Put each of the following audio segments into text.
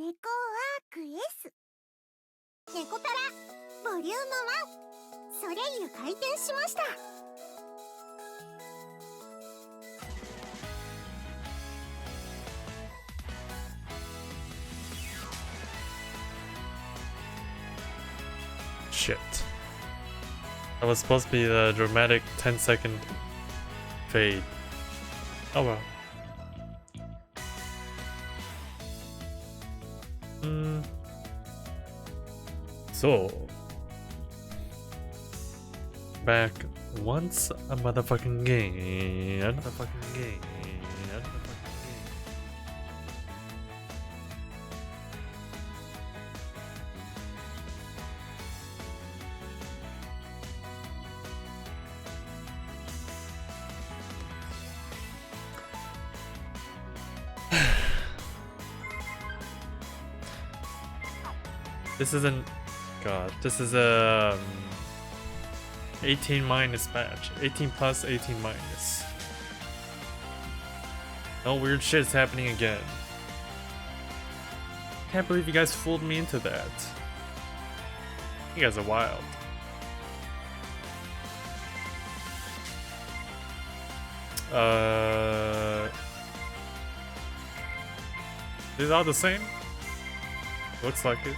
ネコワーク S ネコパラボリューム1ソレイユ開店しました。Shit. That was supposed to be the dramatic 10-second fade. Oh well. So, back once a motherfucking game. Motherfucking game. This isn't. God, this is a 18 minus match. 18 plus, 18 minus. No weird shit's happening again. Can't believe you guys fooled me into that. You guys are wild. Is it all the same? Looks like it.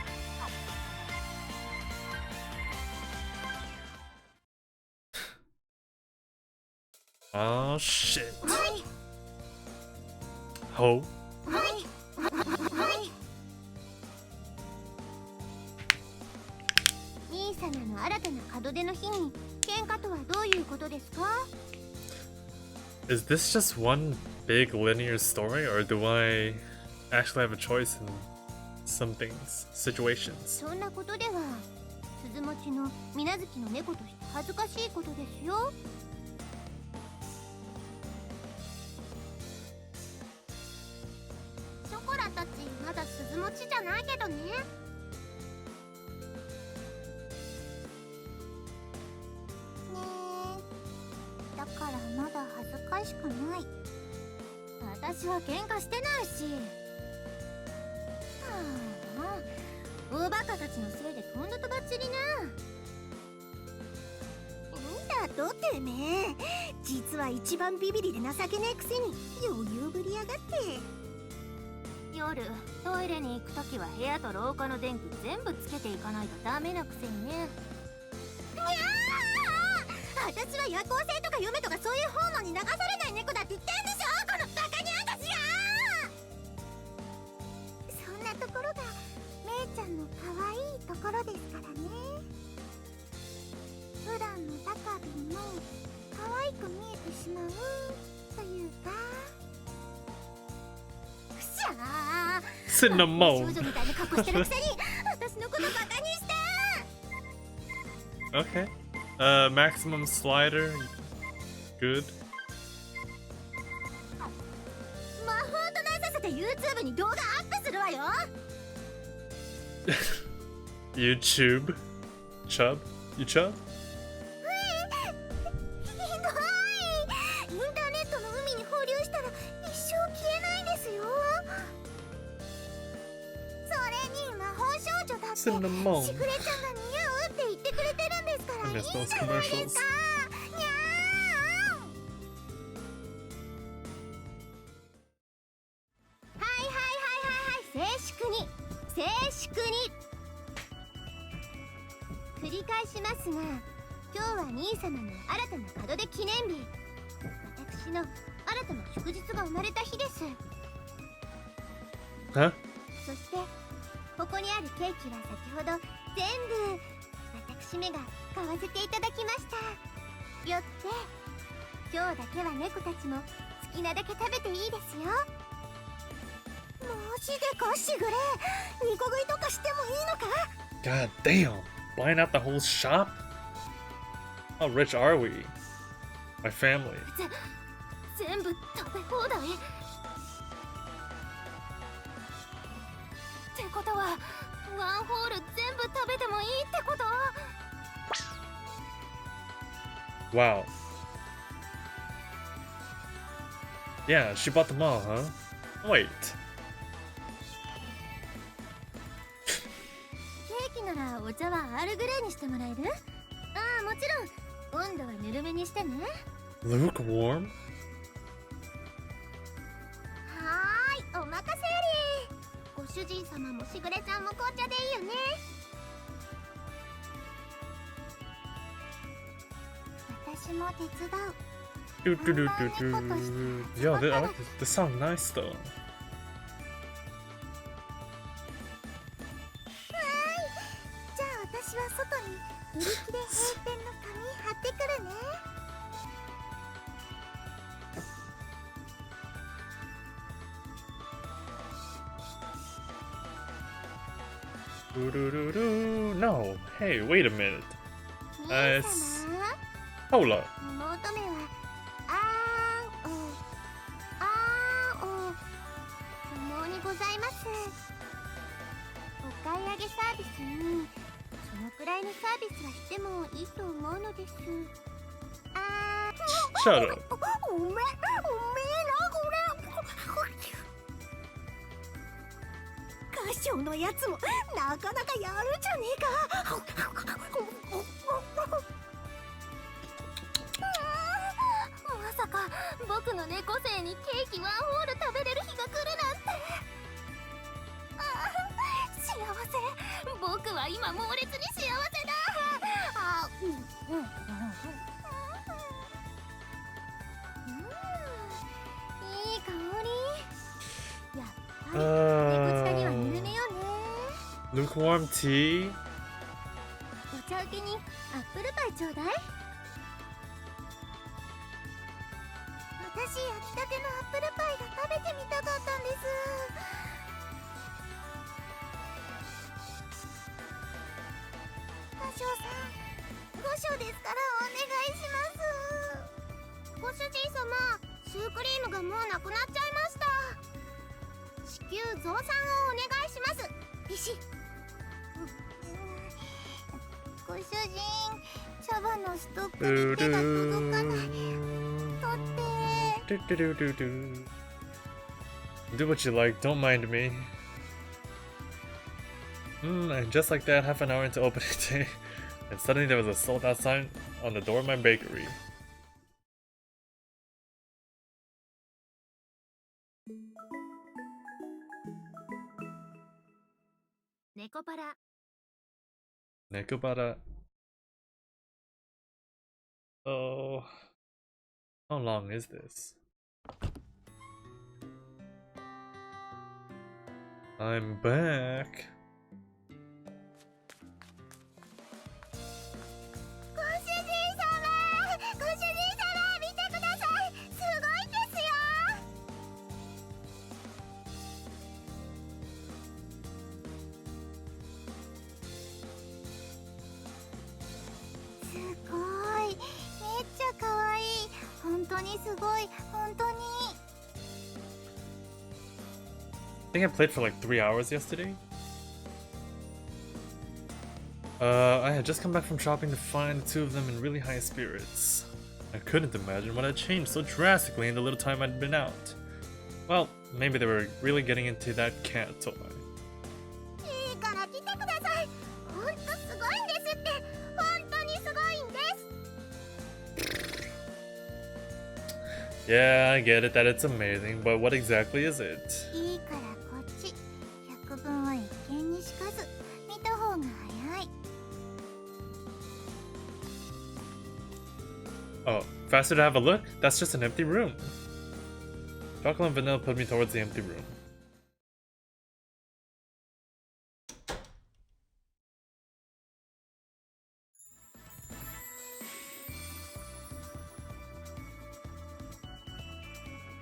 Oh shit. Ho. 兄様の新たな門出の日に喧嘩とはどういうことですか? Is this just one big linear story, or do I actually have a choice in some things, situations? そんなことでは鈴持ちの水無月の猫として恥ずかしいことですよ。ショコラたちまだ鈴持ちじゃないけどね。ねえ、だからまだ恥ずかしくない。私は喧嘩してないし。はあ、大バカたちのせいでとんだとばっちりな。んだとてめえ、実は一番ビビリで情けねえくせに余裕ぶりやがって。夜トイレに行くときは部屋と廊下の電気全部つけていかないとダメなくせにね。にゃあ、私は夜行性とか夢とかそういうホーモンに流されない猫だって言ってんでしょ、このバカにゃたちが。そんなところがめいちゃんの可愛いところですからね。普段のタカビンも可愛く見えてしまうというか。Cinnamon. 少女みたいな格好してるくせに私のことバカにして。 Okay. Maximum slider. Good. 魔法となさせて YouTube に動画アップするわよ。YouTube. Chub. You chub? ひどい。インターネットの海に放流したら一生消えないですよ。それに魔法少女だってしぐれちゃんが似合うって言ってくれてるんですから、いいじゃないですか。にゃー。はい静粛に繰り返しますが、今日は兄様の新たな門出記念日、私の新たな祝日が生まれた日です。Huh? そしてここにあるケーキは先ほど全部私めが買わせていただきました。よって今日だけは猫たちも好きなだけ食べていいですよ。マジでかしぐれ、ニコ食いとかしてもいいのか? God damn. Buying out the whole shop? How rich are we? My family. 全部食べ放題ってことはワンホール全部食べてもいいってこと? Wow. Yeah, she bought them all, huh? Wait. いならお茶はアールグレーにしてもらえる？ああ、もちろん温度はぬるめにしてね。 Lukewarm? はーい、お任せあれ。ご主人様もしぐれちゃんも紅茶でいいよね。私も手伝う。 Do do do do do. Yeah, I like this sounds nice though. はい、じゃあ私は外に売り切れ閉店の紙貼ってくるね。Do do do do. No, hey, wait a minute. 兄 S- 様、 Hold up. 求めはあーんお不毛にございます。お買い上げサービスにそのくらいのサービスはしてもいいと思うのです。あー Shut up. おめえなこれ。歌唱のやつもなかなかやるじゃねえか。まさか僕の猫背にケーキワンホール食べれる日が来るなんて。幸せ。僕は今猛烈に幸せだ。いい香り。やっぱり猫舌にはぬるめよね。 Lukewarm tea? お茶受けにアップルパイちょうだい。私焼きたてのアップルパイが食べてみたかったんです。歌唱さん、ご賞ですからお願いします。ご主人様、シュークリームがもうなくなっちゃいました。至急増産をお願いします。ビシッ。ご主人、茶葉のストックに手が届かない。取って。 Do do do do do. Do what you like, don't mind me. And just like that, half an hour into opening day, and suddenly there was a sold out sign on the door of my bakery. NEKOPARA. Nekopara. Oh, how long is this? I'm back. ご主人様、見てください。すごいんですよ。すごい、めっちゃ可愛い。本当にすごい、本当に。 I think I played for like 3 hours yesterday. I had just come back from shopping to find the two of them in really high spirits. I couldn't imagine what had changed so drastically in the little time I'd been out. Well, maybe they were really getting into that cat toy. いいから来てください。本当すごいんですって。本当にすごいんです。 Yeah, I get it that it's amazing, but what exactly is it? いいからこっち。百聞は一見にしかず。見た方が早い。 Oh, faster to have a look? That's just an empty room. Chocolate and vanilla put me towards the empty room.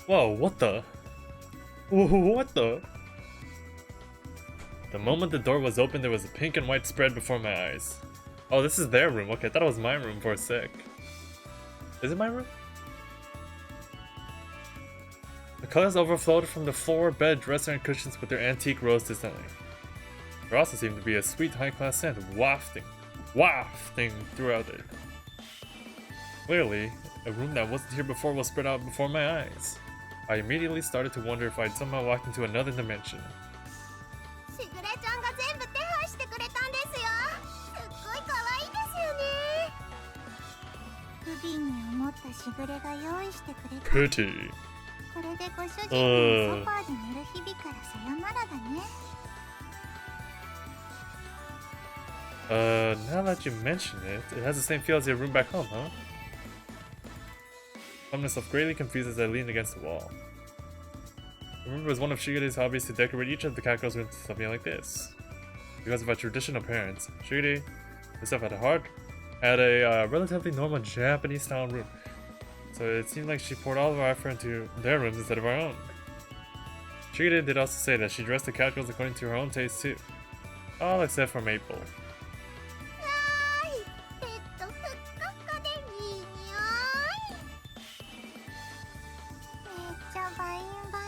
Whoa, what the? What the? The moment the door was open, there was a pink and white spread before my eyes. Oh, this is their room. Okay, I thought it was my room for a sec. Is it my room? The colors overflowed from the floor, bed, dresser, and cushions with their antique rose design. There also seemed to be a sweet high-class scent wafting throughout it. Clearly, a room that wasn't here before was spread out before my eyes. I immediately started to wonder if I'd somehow walked into another dimension. しぐれちゃんが全部手配してくれたんですよ。不憫に思ったしぐれが用意してくれた。 Pity. これでご主人もソファーで寝る日々からさよならだね。Now that you mention it, it has the same feel as your room back home, huh? I found myself greatly confused as I leaned against the wall. I remember it was one of Shigere's hobbies to decorate each of the cat girls' rooms with something like this. Because of our traditional parents, Shigure, herself had a relatively normal Japanese-style room. So it seemed like she poured all of our effort into their rooms instead of our own. Shigure did also say that she dressed the cat girls according to her own taste too. All except for Maple. ペットふっかふかでいい匂い。めっちゃバインバイン。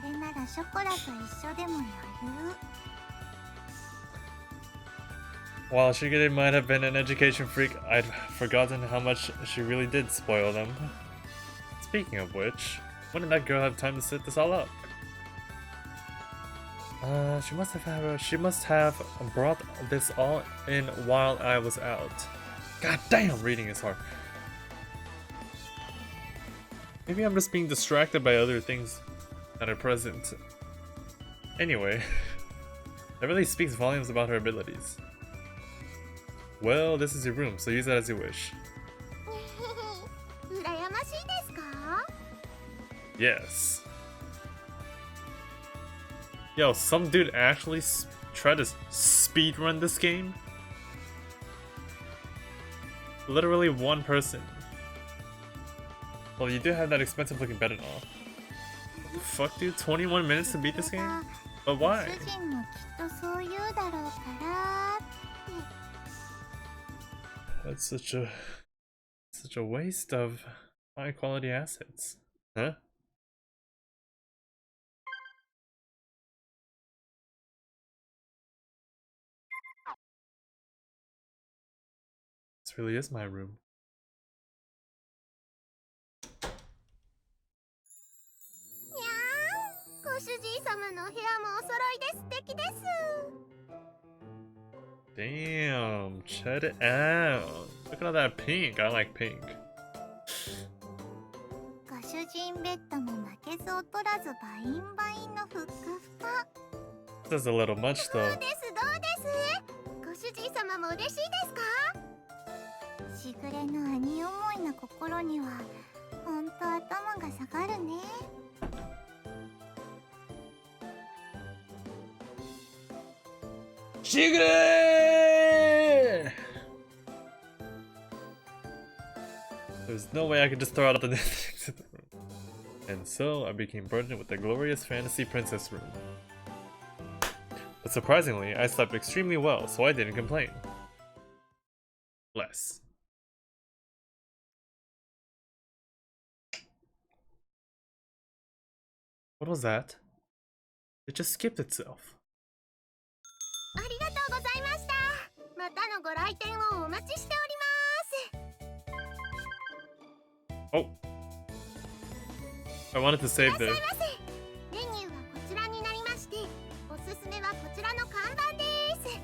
これならショコラと一緒でも余裕。 While Shigure might have been an education freak, I'd forgotten how much she really did spoil them. Speaking of which, when did that girl have time to set this all up? She must have brought this all in while I was out. God damn, reading is hard. Maybe I'm just being distracted by other things that are present. Anyway, that really speaks volumes about her abilities. Well, this is your room, so use it as you wish. 羨ましいですか? Yes. Yo, some dude actually tried to speedrun this game? Literally one person. Well, you do have that expensive looking bed and all. Fuck dude, 21 minutes to beat this game? But why? 主人もきっとそう言うだろうからって。 That's such a waste of high quality assets. Huh? This really is my room. にゃーん、ご主人様のお部屋もお揃いで素敵です。 Damn, check it out. Look at all that pink. I like pink. ご主人ベッドも負けず劣らずバインバインのふっかふか。 This is a little much どう though. ですどうです。ご主人様も嬉しいですか。しぐれの兄思いな心にはほんと頭が下がるね。 Shigure! There's no way I could just throw out the things in the room. And so I became burdened with the glorious fantasy princess room. But surprisingly, I slept extremely well, so I didn't complain. Less. What was that? It just skipped itself. ありがとうございました。またのご来店をお待ちしております。 Oh. I wanted to save いらっ this. しゃいませ。メニューはこちらになりまして、おすすめはこちらの看板です。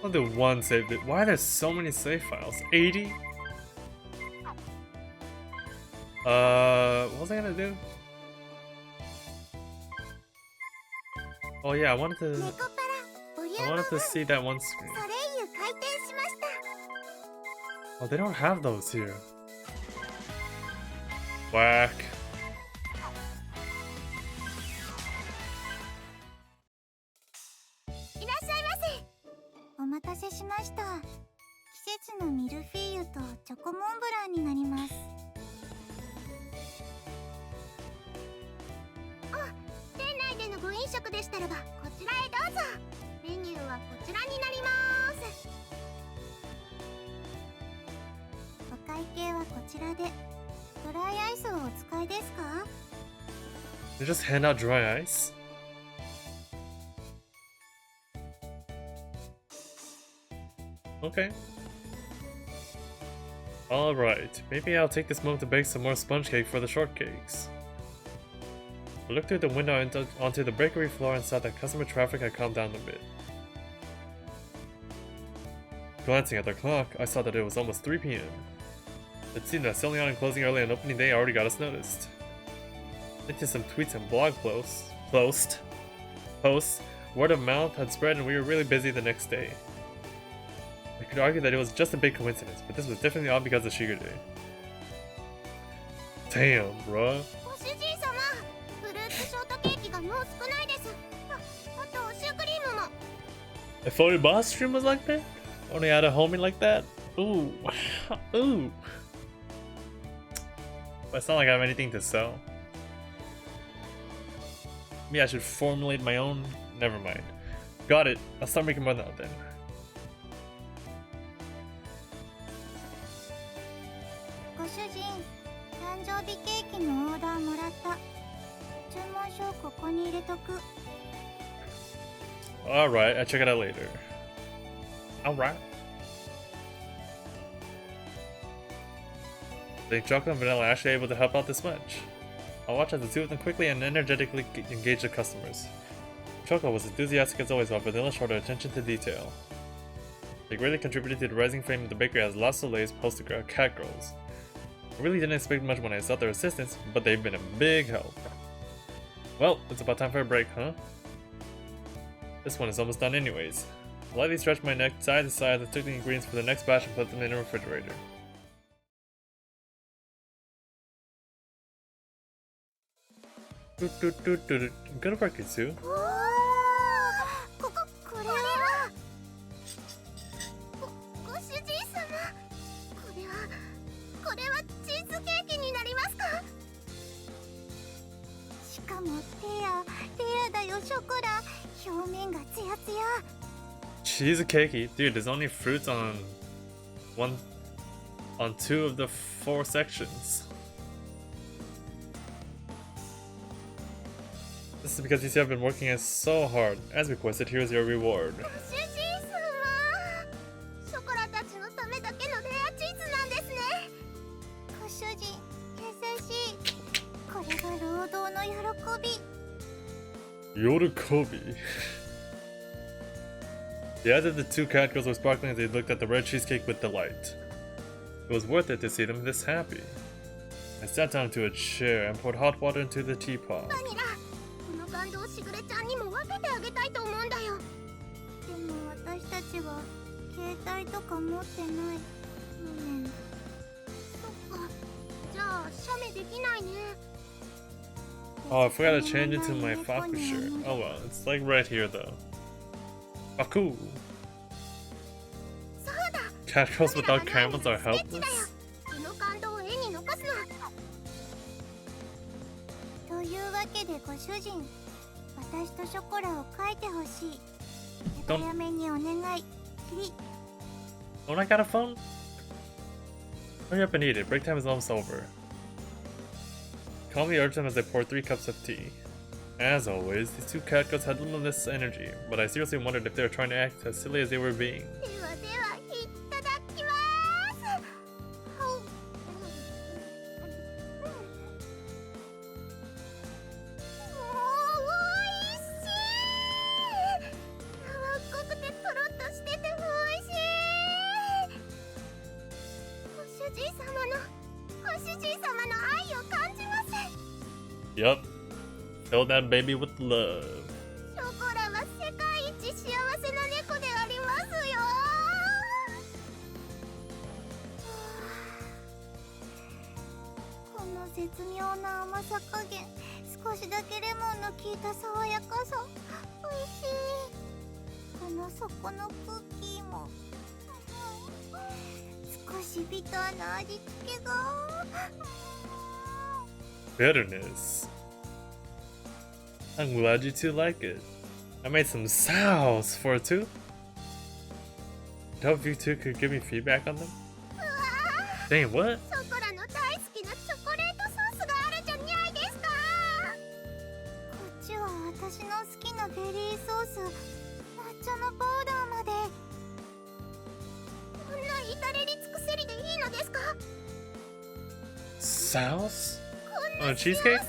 I'll do one save. Why are there so many save files? 80? What was I gonna do? Oh yeah, I wanted ネコパラボリューム to 1 see that one screen. ソレイユ開店しました。 Oh, they don't have those here. Whack. いらっしゃいませ。お待たせしました。季節のミルフィーユとチョコモンブランになります。あ、店内でのご飲食でしたらばこちらへどうぞ。メニューはこちらになります。お会計はこちらで。ドライアイスをお使いですか？ They just hand out dry ice? Okay. Alright, maybe I'll take this moment to bake some more sponge cake for the shortcakes. I looked through the window onto the bakery floor and saw that customer traffic had calmed down a bit. Glancing at the clock, I saw that it was almost 3 p.m. It seemed that selling out and closing early on opening day already got us noticed. Thanks to some tweets and blog posts, word of mouth had spread and we were really busy the next day. I could argue that it was just a big coincidence, but this was definitely all because of Shiger Day. Damn, bruh. If only boss stream was like that? Only had a homie like that? Ooh. Ooh. But it's not like I have anything to sell. Maybe I should formulate my own. Never mind. Got it. I'll start making more now then. Alright, I'll check it out later. Alright. I think chocolate and vanilla are actually able to help out this much. I'll watch as the two of them quickly and energetically engage the customers. Choco was enthusiastic as always, while vanilla showed her attention to detail. They greatly contributed to the rising fame of the bakery as La Soleil's poster cat girls. I really didn't expect much when I sought their assistance, but they've been a big help. Well, it's about time for a break, huh? This one is almost done anyways. I lightly stretched my neck side to side and took the ingredients for the next batch and put them in the refrigerator. Good work, Kitsu. Cheesecakey? Dude, there's only fruits on two of the 4 sections. This is because you see I've been working so hard. As requested, here's your reward. Yorukobi. The eyes of the 2 cat girls were sparkling as they looked at the red cheesecake with delight. It was worth it to see them this happy. I sat down into a chair and poured hot water into the teapot. Oh, I forgot to change it to my Faku shirt. Oh well, it's like right here though. Faku! Cat girls without cameras are helpless? Don't I got a phone? Hurry up and eat it, break time is almost over. Calmly urged them as I poured 3 cups of tea. As always, these 2 cat girls had limitless energy, but I seriously wondered if they were trying to act as silly as they were being. Yup. Fill that baby with love. Bitterness. I'm glad you two like it. I made some sauce for it too. I hope you two could give me feedback on them. Dang, what? Sauce? On a cheesecake?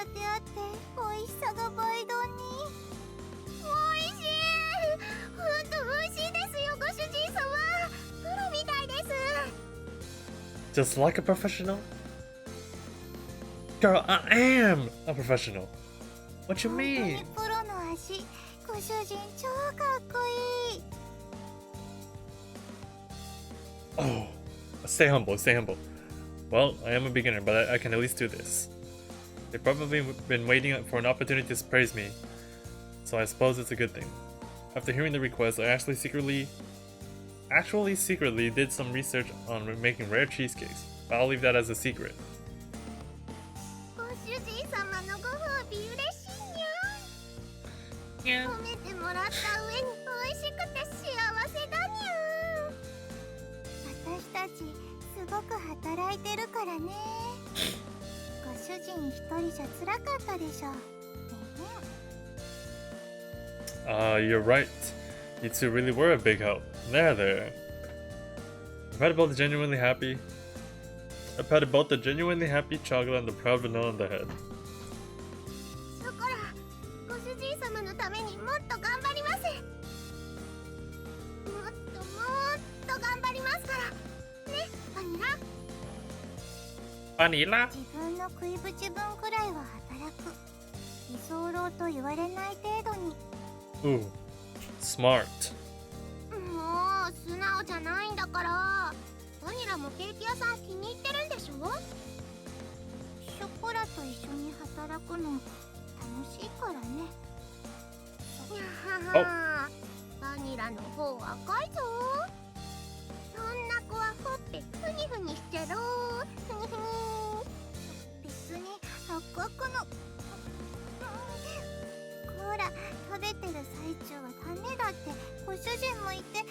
てあって美味しさが倍丼に。美味しい。ほんと美味しいですよ、ご主人様。プロみたいです。 Just like a professional? Girl, I am a professional. What you 本当 mean? にプロの味。ご主人超かっこいい。 Oh, stay humble, stay humble. Well, I am a beginner, but I can at least do this. They've probably been waiting for an opportunity to praise me, so I suppose it's a good thing. After hearing the request, I actually secretly did some research on making rare cheesecakes, but I'll leave that as a secret. ご主人様のご褒美嬉しいにゃ。褒めてもらった上に美味しくて幸せだにゃ。私たちすごく働いてるからね。ご主人一人じゃ辛かったでしょ。You're right. You two really were a big help. There. I patted both the genuinely happy chocolate and the proud vanilla on the head. ショコラ、ご主人様のためにもっと頑張ります。もっと頑張りますからね、バニラ。Vanilla? 自分の食いぶち分くらいは働く。居候と言われない程度に。 Ooh, smart. もう素直じゃないんだから。バニラもケーキ屋さん気に入ってるんでしょ。ショコラと一緒に働くの楽しいからね。にゃはは、バニラの方赤いぞ。そんな子はほっぺふにふにしてろ。ふにふに。別に赤くの。ほら、食べてる最中はダメだってご主人も言って。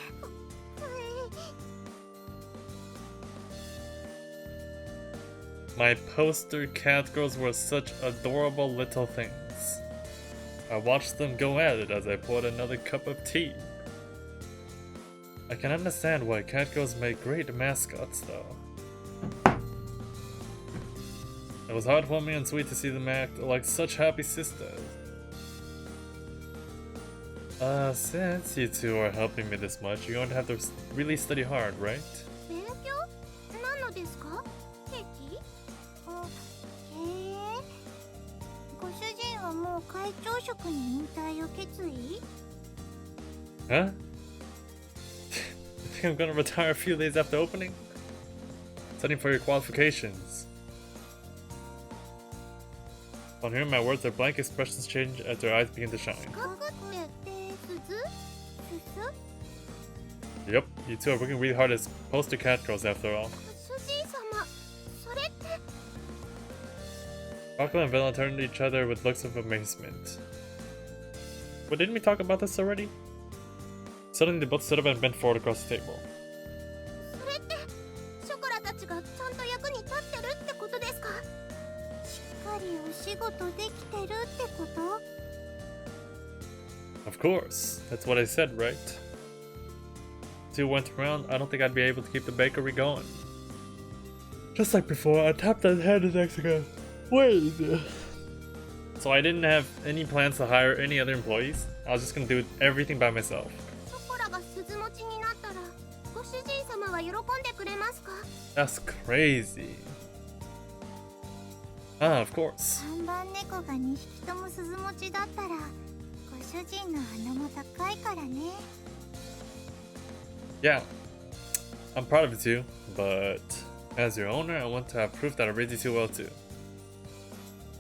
My poster cat girls were such adorable little things. I watched them go at it as I poured another cup of tea. I can understand why cat girls make great mascots, though. It was heartwarming and sweet to see them act like such happy sisters. Since you two are helping me this much, you're going to have to really study hard, right? 勉強？何のですか？ケーキ？ご主人はもう会長職に引退を決意？ Huh? You think I'm gonna retire a few days after opening? Studying for your qualifications. On hearing my words, their blank expressions change as their eyes begin to shine. Yep, you two are working really hard as poster cat girls after all. Chocolate and Vela turned to each other with looks of amazement. But didn't we talk about this already? Suddenly they both stood up and bent forward across the table. Of course, that's what I said, right? Two went around, I don't think I'd be able to keep the bakery going. Just like before, I tapped that head and next again. Wait. So I didn't have any plans to hire any other employees. I was just gonna do everything by myself. That's crazy. Ah, of course. Yeah, I'm proud of you too, but as your owner, I want to have proof that I raised you too well too.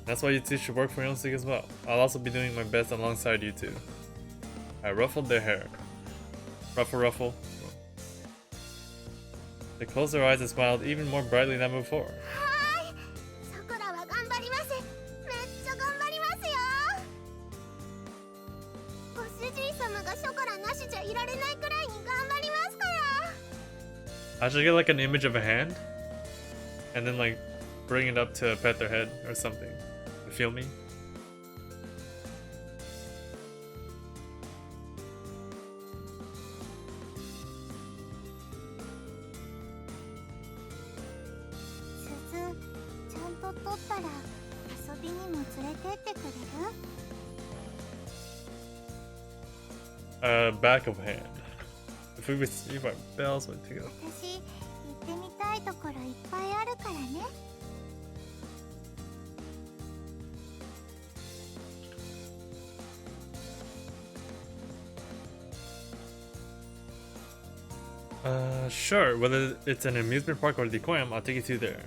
That's why you two should work for your own sake as well. I'll also be doing my best alongside you two. I ruffled their hair. Ruffle, ruffle. They closed their eyes and smiled even more brightly than before. I should get like an image of a hand and then like bring it up to pet their head or something. You feel me? 旅にも連れてってくれる？ Back of hand. If we receive our bells, we'll take it. 私、行ってみたいところいっぱいあるからね。Sure. Whether it's an amusement park or the aquarium, I'll take you to there.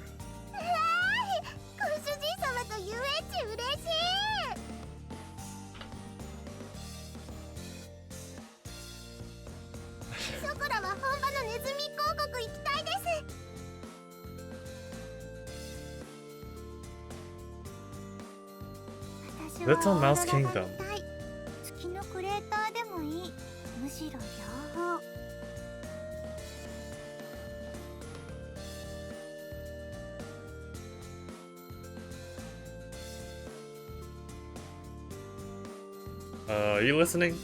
ご主人様と遊園地嬉しい。ショコラは本場のネズミ広告行きたいです。私 Little は Mouse オーロラが Kingdom. 見たい。月のクレーターでもいい。むしろ両方。Are you listening?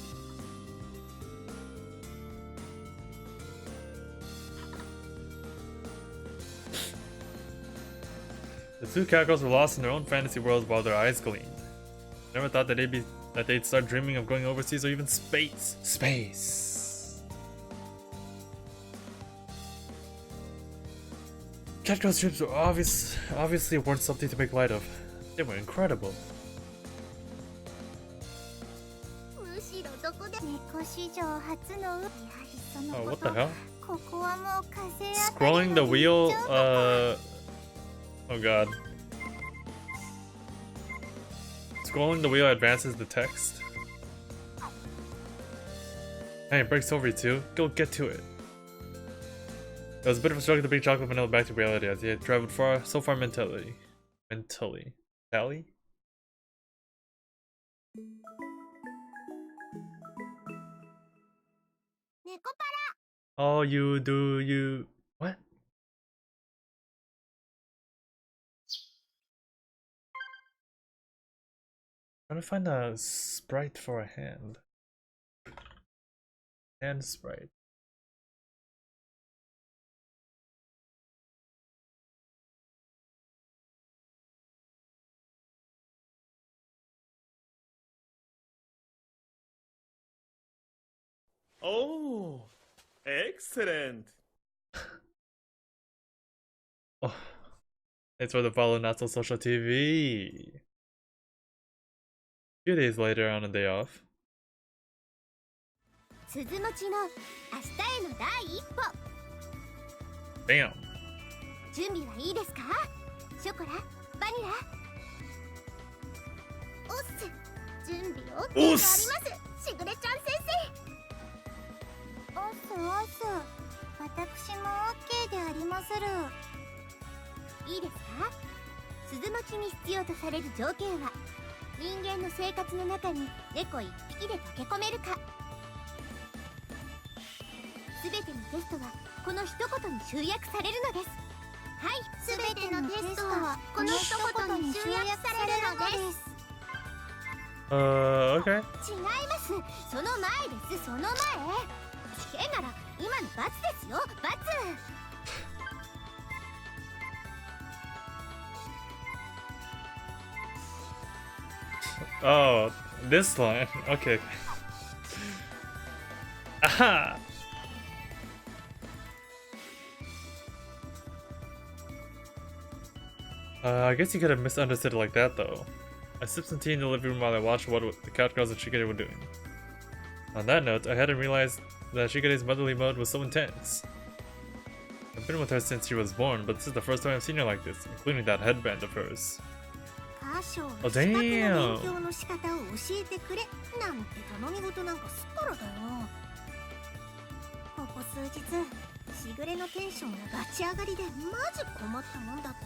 The two cowgirls were lost in their own fantasy worlds while their eyes gleamed. Never thought that they'd start dreaming of going overseas or even space. Space. Catgirl's trips were obviously weren't something to make light of. They were incredible. むしろどこで猫史上初のやはりその Oh, こ what と the hell? ここはもう風当たり Scrolling the の wheel, 延長だわ oh god. Scrolling the wheel advances the text. Hey, it breaks over you two. Go get to it. It was a bit of a struggle to bring chocolate vanilla back to reality as he had traveled so far mentally. Tally? NEKOPARA Oh, you. What? Trying to find a sprite for a hand. Hand sprite. Oh, excellent. Oh, it's for the follow not so social TV. A few days later on a day off. 鈴持ちの明日への第一歩 Bam! 準備はいいですか？ショコラ、バニラ。おっす、準備 OK であります。しぐれちゃん先生。おっすおっす、私も OK でありまする。いいですか？鈴持ちに必要とされる条件は人間の生活の中に猫一匹で溶け込めるか。すべてのテストはこの一言に集約されるのです。はい、すべてのテストはこの一言に集約されるのです。Okay. 違います。その前です。その前。変なら今の罰ですよ。罰。Oh, this line. Okay. Aha! I guess you could have misunderstood it like that, though. I sipped some tea in the living room while I watched what the cat girls and Shigure were doing. On that note, I hadn't realized that Shigure's motherly mode was so intense. I've been with her since she was born, but this is the first time I've seen her like this, including that headband of hers. Oh, damn. 勉強の仕方を教えてくれなんて頼み事なんかすっからだよ。ここ数日、しぐれのテンションがガチ上がりでマジ困ったもんだったぞ。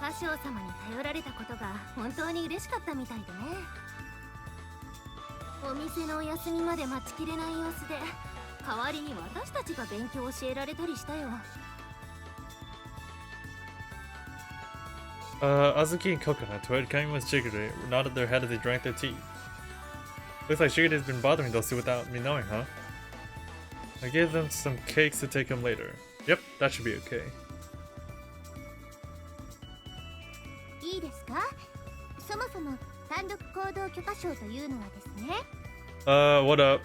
歌唱様に頼られたことが本当に嬉しかったみたいでね。お店のお休みまで待ちきれない様子で、代わりに私たちが勉強を教えられたりしたよ。Azuki and Coconut, who had come with Shigure, nodded their head as they drank their tea. Looks like Shigure's been bothering those two without me knowing, huh? I gave them some cakes to take home later. Yep, that should be okay. 単独行動許可証というのはですね。What up?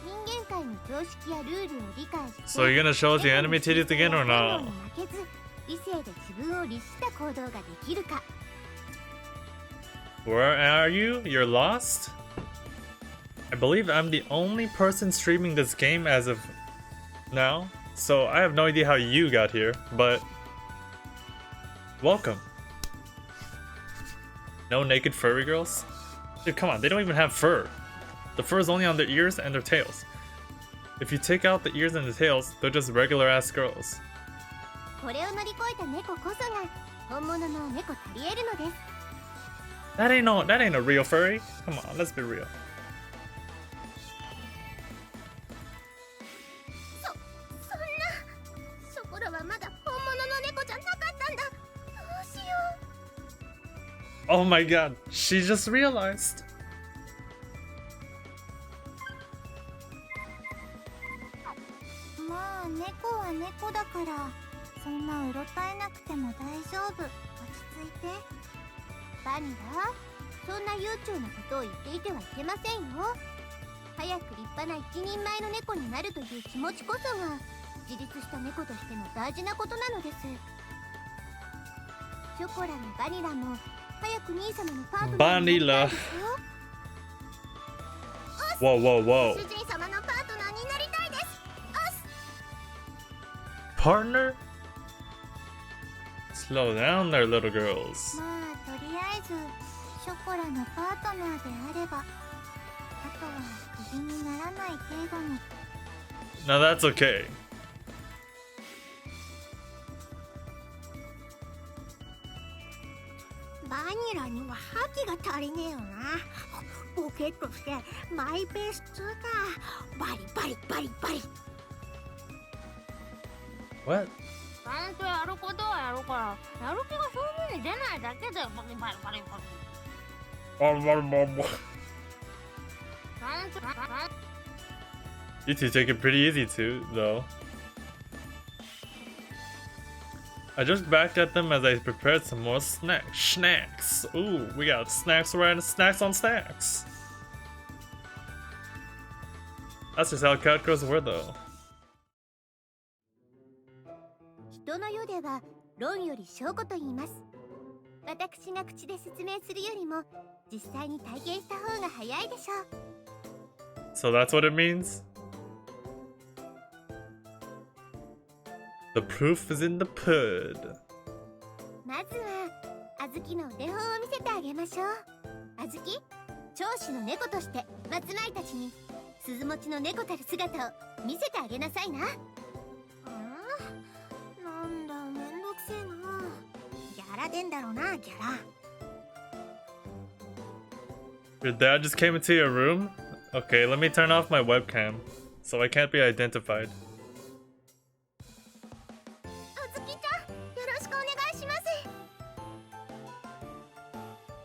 人間界の常識やルールを理解して。 So you're gonna show us your anime titties again or 本能 no? に負けず、理性で自分を律した行動ができるか。 Where are you? You're lost? I believe I'm the only person streaming this game as of now, so I have no idea how you got here, but welcome. No naked furry girls? Dude, come on, they don't even have fur. The fur is only on their ears and their tails. If you take out the ears and the tails, they're just regular ass girls. これを乗り越えた猫こそが本物の猫タリエルのです。 That ain't a real furry. Come on, let's be real. そんな。ショコラはまだ本物の猫じゃなかったんだ。どうしよ Oh my god, she just realized. う。まあ猫は猫だから、そんなうろたえなくても大丈夫。落ち着いて。バニラ、そんな悠長なことを言っていてはいけませんよ。早く立派な一人前の猫になるという気持ちこそが自立した猫としての大事なことなのです。ショコラもバニラも早く兄様のパートナーになりたいですよ。 Whoa, whoa, whoa. 主人様のパートナーになりたいです。 Partner? Slow down there, little girls. まあとりあえずショコラのパートナーであれば、あとはクビにならない程度に。 Now that's okay. バニラには覇気が足りねえよな。ボケっとしてマイペース2だ。バリバリバリバリ。 What? ちゃんとやることはやるから、やる気が表面に出ないだけでバリバリバリバリ。 You two take it pretty easy too, though. I just backed at them as I prepared some more snacks. Ooh, we got snacks right, snacks on snacks. That's just how cat girls were, though. 人の世では論より証拠と言います。私が口で説明するよりも実際に体験した方が早いでしょう。 So that's what it means? The proof is in the pud. まずはあずきのお手本を見せてあげましょう。あずき、長子の猫として松前たちに鈴持ちの猫たる姿を見せてあげなさいな。なんだ、めんどくせえな。ギャラ出んだろうな、ギャラ。 Your dad just came into your room? Okay, let me turn off my webcam so I can't be identified. あずきちゃん、よろしくお願いします。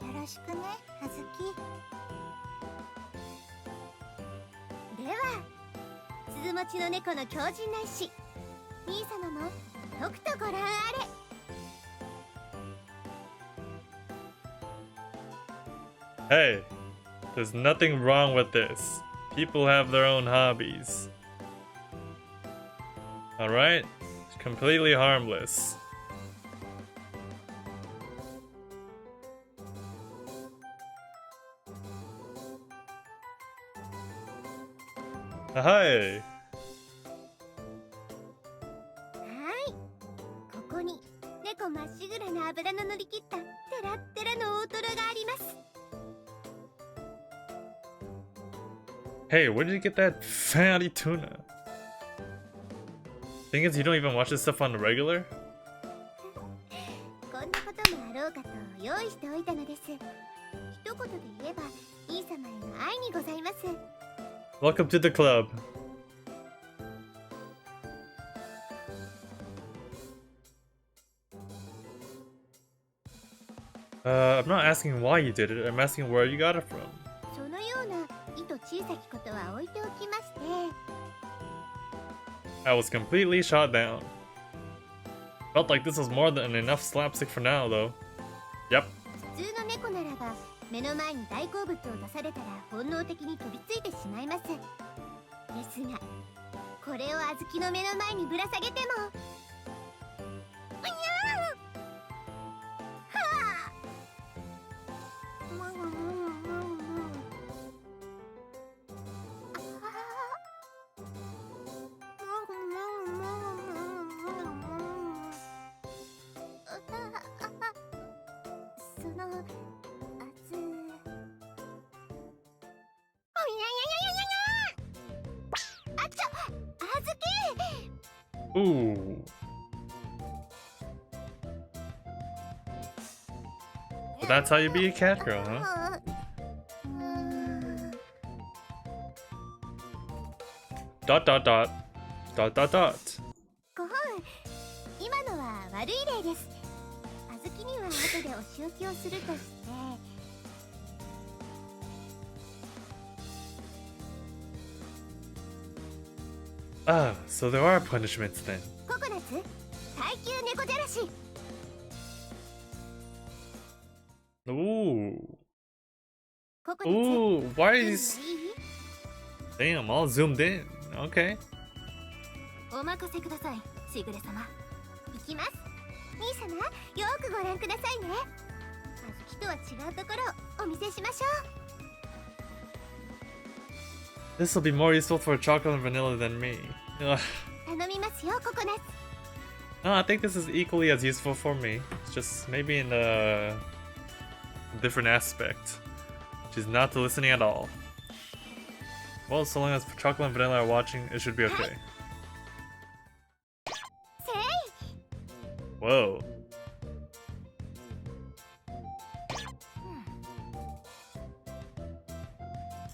よろしくね、あずき。では、鈴持ちの猫の強靭な意志、兄様もとくとご覧あれ。 Hey, there's nothing wrong with this. People have their own hobbies. Alright? It's completely harmless. Hi! はい、ここに猫まっしぐらな脂の乗り切ったテラッテラの大トロがあります。 Hey, where did you get that fatty tuna? Thing is, you don't even watch this stuff on the regular? こんなこともあろうかと用意しておいたのです。一言で言えば兄様への愛にございます。 Welcome to the club. I'm not asking why you did it, I'm asking where you got it from. そのような意図小さきことは置いておきまして、 I was completely shot down. Felt like this was more than enough slapstick for now, though. Yep. 普通の猫ならば目の前に大好物を出されたら本能的に飛びついてしまいます。ですがこれを小豆の目の前にぶら下げてもうにゃーはあもぐもぐもぐもぐそのOoh. So that's how you be a cat girl, huh? Dot dot dot. Dot dot dot. ご本今のは悪い例です。小豆には後でお仕置きをするとして Ah, so there are punishments then. ココナツ耐久猫じゃらし Ooh. ココナツ Ooh, why are these... いい Damn, all zoomed in. Okay. お任せください、しぐれ様。行きます。兄様、よくご覧くださいね。小豆とは違うところをお見せしましょう。 This will be more useful for chocolate and vanilla than me. Ugh. 頼みますよ、ココナツ。 No, I think this is equally as useful for me. It's just maybe in a different aspect. She's not listening at all. Well, so long as chocolate and vanilla are watching, it should be okay. せい Whoa.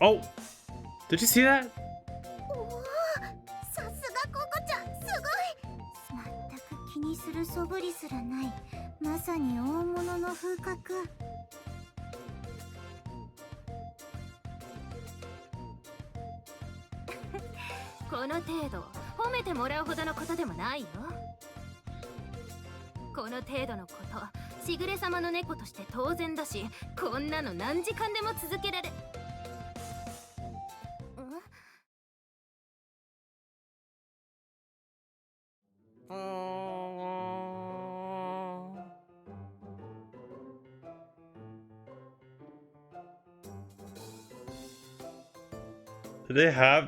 Oh! Did you see that? おお、さすがココちゃん、すごい。全く気にする素振りすらない。まさに大物の風格。この程度、褒めてもらうほどのことでもないよ。この程度のこと、しぐれ様の猫として当然だし、こんなの何時間でも続けられ。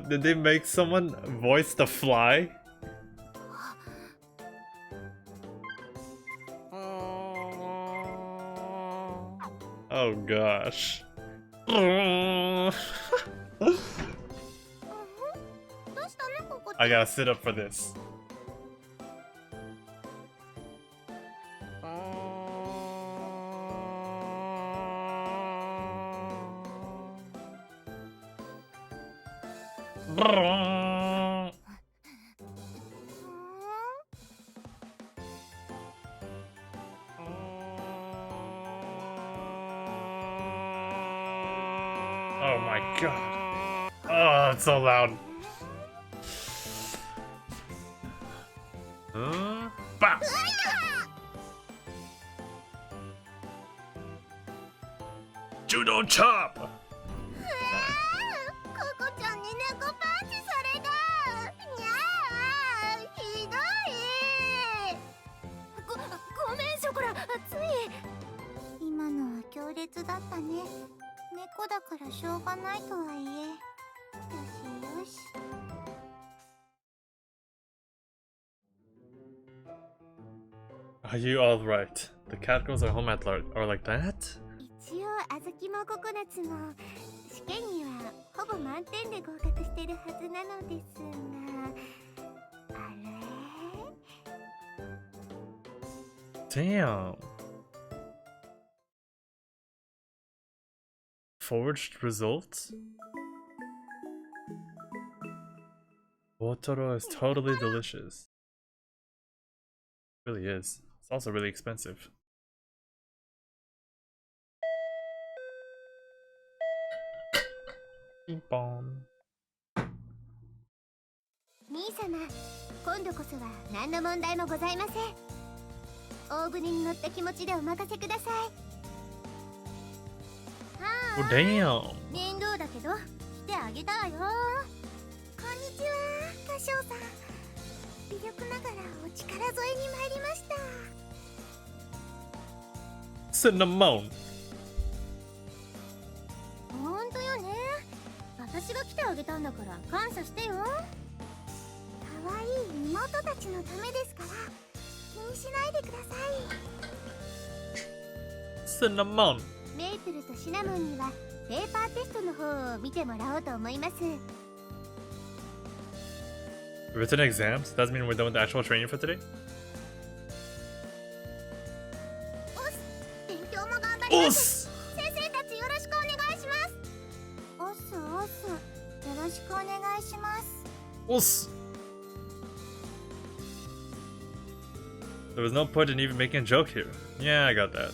Did they make someone voice the fly? Oh gosh. I gotta sit up for this. Oh my god. Oh, it's so loud. Bam! Judo chop! ココちゃんに猫パンチされた。にゃー、ひどい。ごめんショコラ、つい。今のは強烈だったね。猫だからしょうがないとはいえ。よしよし。Are you alright? The cat girls at home are like that? 一応小豆もココナツも試験にはほぼ満点で合格してるはずなのですが、あれ Damn. Forged results? Wotoro is totally delicious. It really is. It's also really expensive. Bing bong. 兄様、今度こそは何の問題もございません。大船に乗った気持ちでお任せください。Oh, damn. 面倒だけど来てあげたわよ。こんにちは、歌唱さん。微力ながらお力添えに参りました。Cinnamon. ほんとよね。私が来てあげたんだから感謝してよ。かわいい妹たちのためですから気にしないでください。 Cinnamon. メイプルとシナモンにはペーパーテストの方を見てもらおうと思います。 Written exams? Does that mean we're done with the actual training for today? おっす、勉強も頑張ります。 Us! 先生たちよろしくお願いします。おっすおっす、よろしくお願いします。 Us! There was no point in even making a joke here. Yeah, I got that.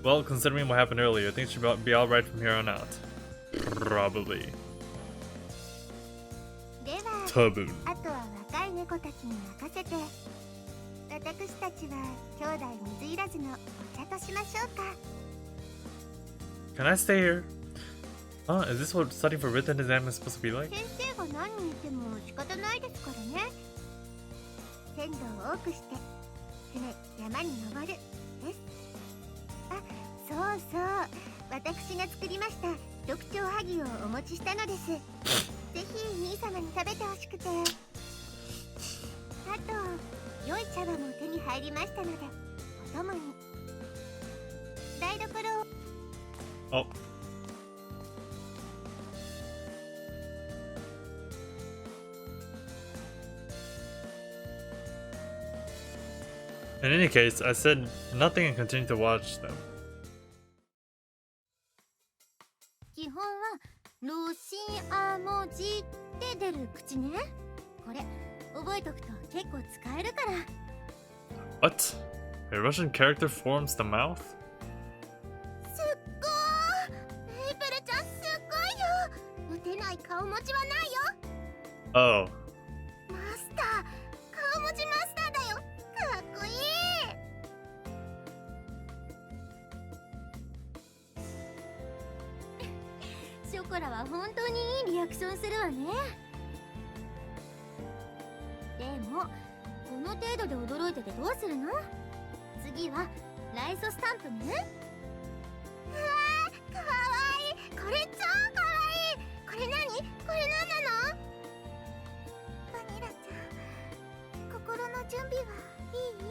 Well, considering what happened earlier, things should be alright from here on out. Probably. では、多分。あとは若い猫たちに任せて、私たちは兄弟水入らずのお茶としましょうか。 Can I stay here? Is this what studying for written exam is supposed to be like? 先生が何人いても仕方ないですからね。鮮度を多くして船山に登るです。あ、そうそう、私が作りました緑茶はぎをお持ちしたのです。ぜひ兄様に食べてほしくて。あと良い茶葉も手に入りましたのでお供に。台所を。 Oh. In any case, I said nothing and continued to watch them. 基本はロシア文字で出る口ね。これ覚えとくと結構使えるから。 What? A Russian character forms the mouth? すっごー、メイプルちゃんすっごいよ。打てない顔文字はないよ。 Oh. マスター、顔文字マスターだよ。かっこいい。ショコラは本当にいいリアクションするわね。でもこの程度で驚いててどうするの？次はライソスタンプね。うわー、かわいい。これ超かわいい。これ何？これ何なの？バニラちゃん、心の準備はいい？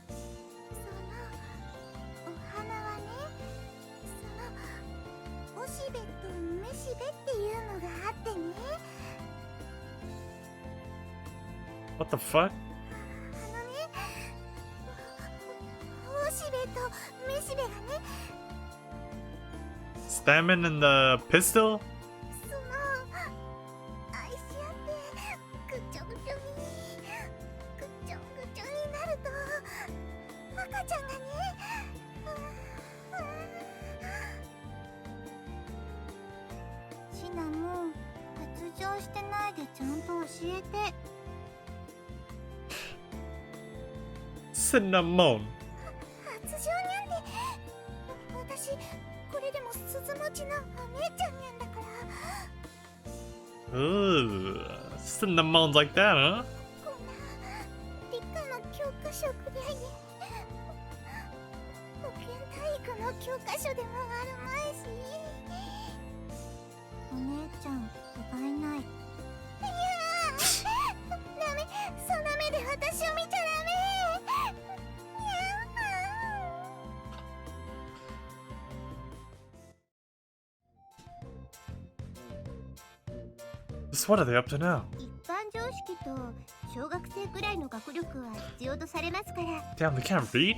そのお花はね、そのおしべとめしべっていうのがあってね。 What the fuck? あのね、おしべとめしべがね、 Stamina and the pistol? その愛し合ってぐちょぐちょになると赤ちゃんがね、シナモン、発情してないでちゃんと教えて。 Cinnamon. 発情にゃんで、私これでも鈴持ちのお姉ちゃんにゃんだから。 Ugh. Cinnamon's like that, huh? こんな理科の教科書くらいで、保健体育の教科書でもあるまいし。お姉ちゃん不甲斐ない。いやー、ダメ、そんな目で私を見ちゃダメ。 So what are they up to now? 一般常識と小学生くらいの学力は必要とされますから。 Damn, they can't read?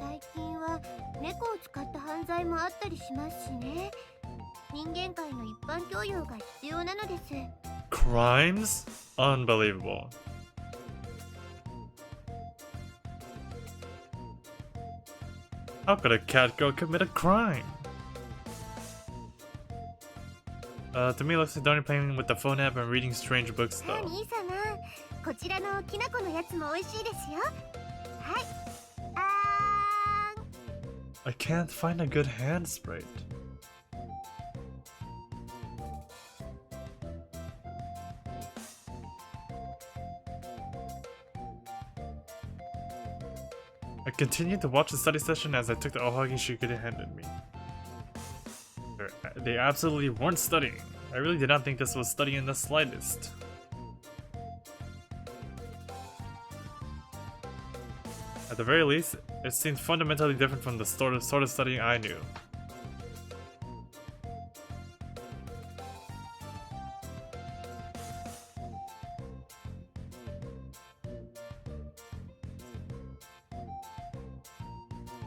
最近は猫を使った犯罪もあったりしますしね。人間界の一般教養が必要なのです。 Crimes? Unbelievable. How could a cat girl commit a crime? To me, it looks like they're only playing with the phone app and reading strange books, さあ though. 兄様、こちらのきなこのやつも美味しいですよ。はい、I can't find a good hand sprite. I continued to watch the study session as I took the ohagi Shikiri handed me. They absolutely weren't studying. I really did not think this was studying in the slightest. At the very least, it seemed fundamentally different from the sort of studying I knew.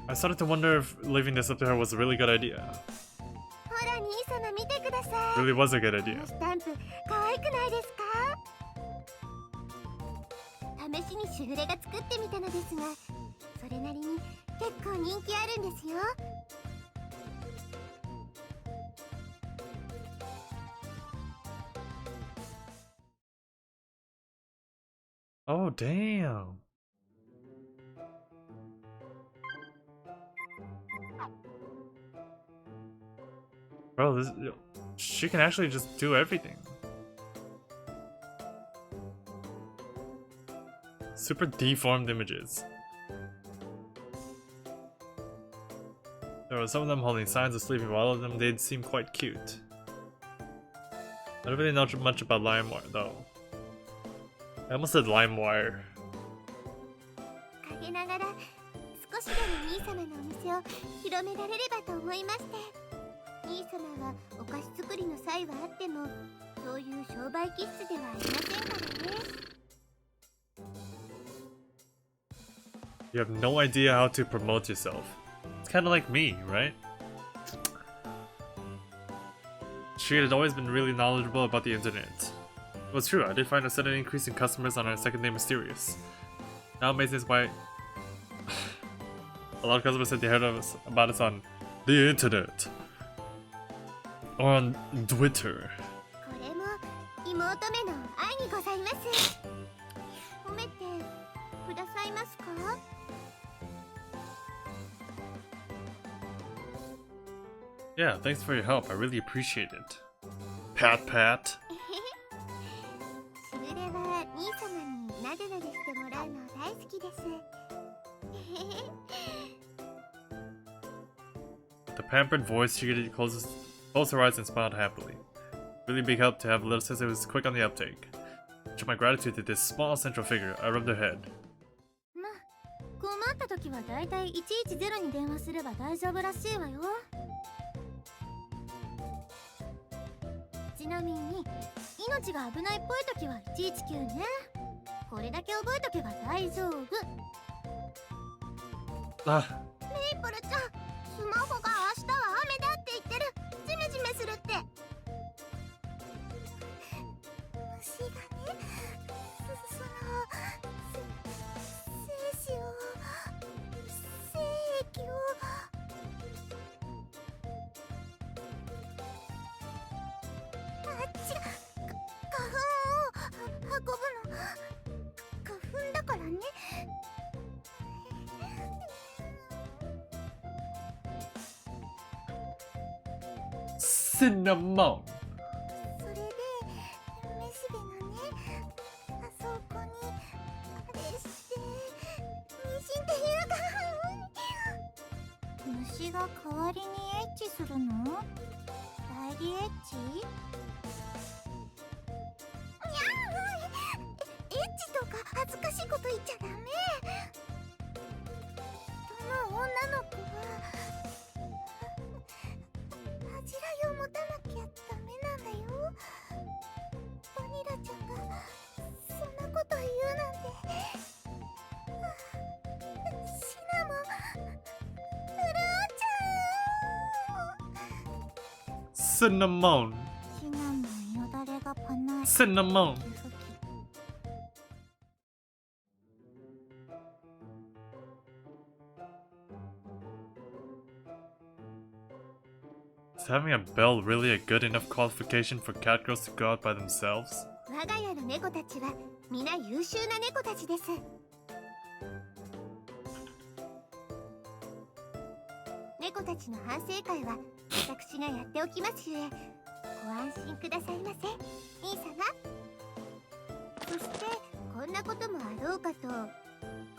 I started to wonder if leaving this up to her was a really good idea. Really was a good idea. Oh, damn. Bro, she can actually just do everything. Super deformed images. There were some of them holding signs of sleeping, while all of them did seem quite cute. I don't really know much about LimeWire though. I almost said LimeWire. You have no idea how to promote yourself. It's kind of like me, right? She had always been really knowledgeable about the internet. It was true, I did find a sudden increase in customers on our second name Mysterious. Now amazing is why a lot of customers said they heard about us on the internet. Or on Twitter. Yeah, thanks for your help. I really appreciate it. Pat pat. The pampered voice, she closed her eyes and smiled happily. Really big help to have a little sister who was quick on the uptake. To show my gratitude to this small central figure, I rubbed her head. Cinnamon. Cinnamon. Cinnamon. Is having a bell really a good enough qualification for cat girls to go out by themselves? 猫たちの反省会は私がやっておきますゆえ、ご安心くださいませ、兄様。そしてこんなこともあろうかと、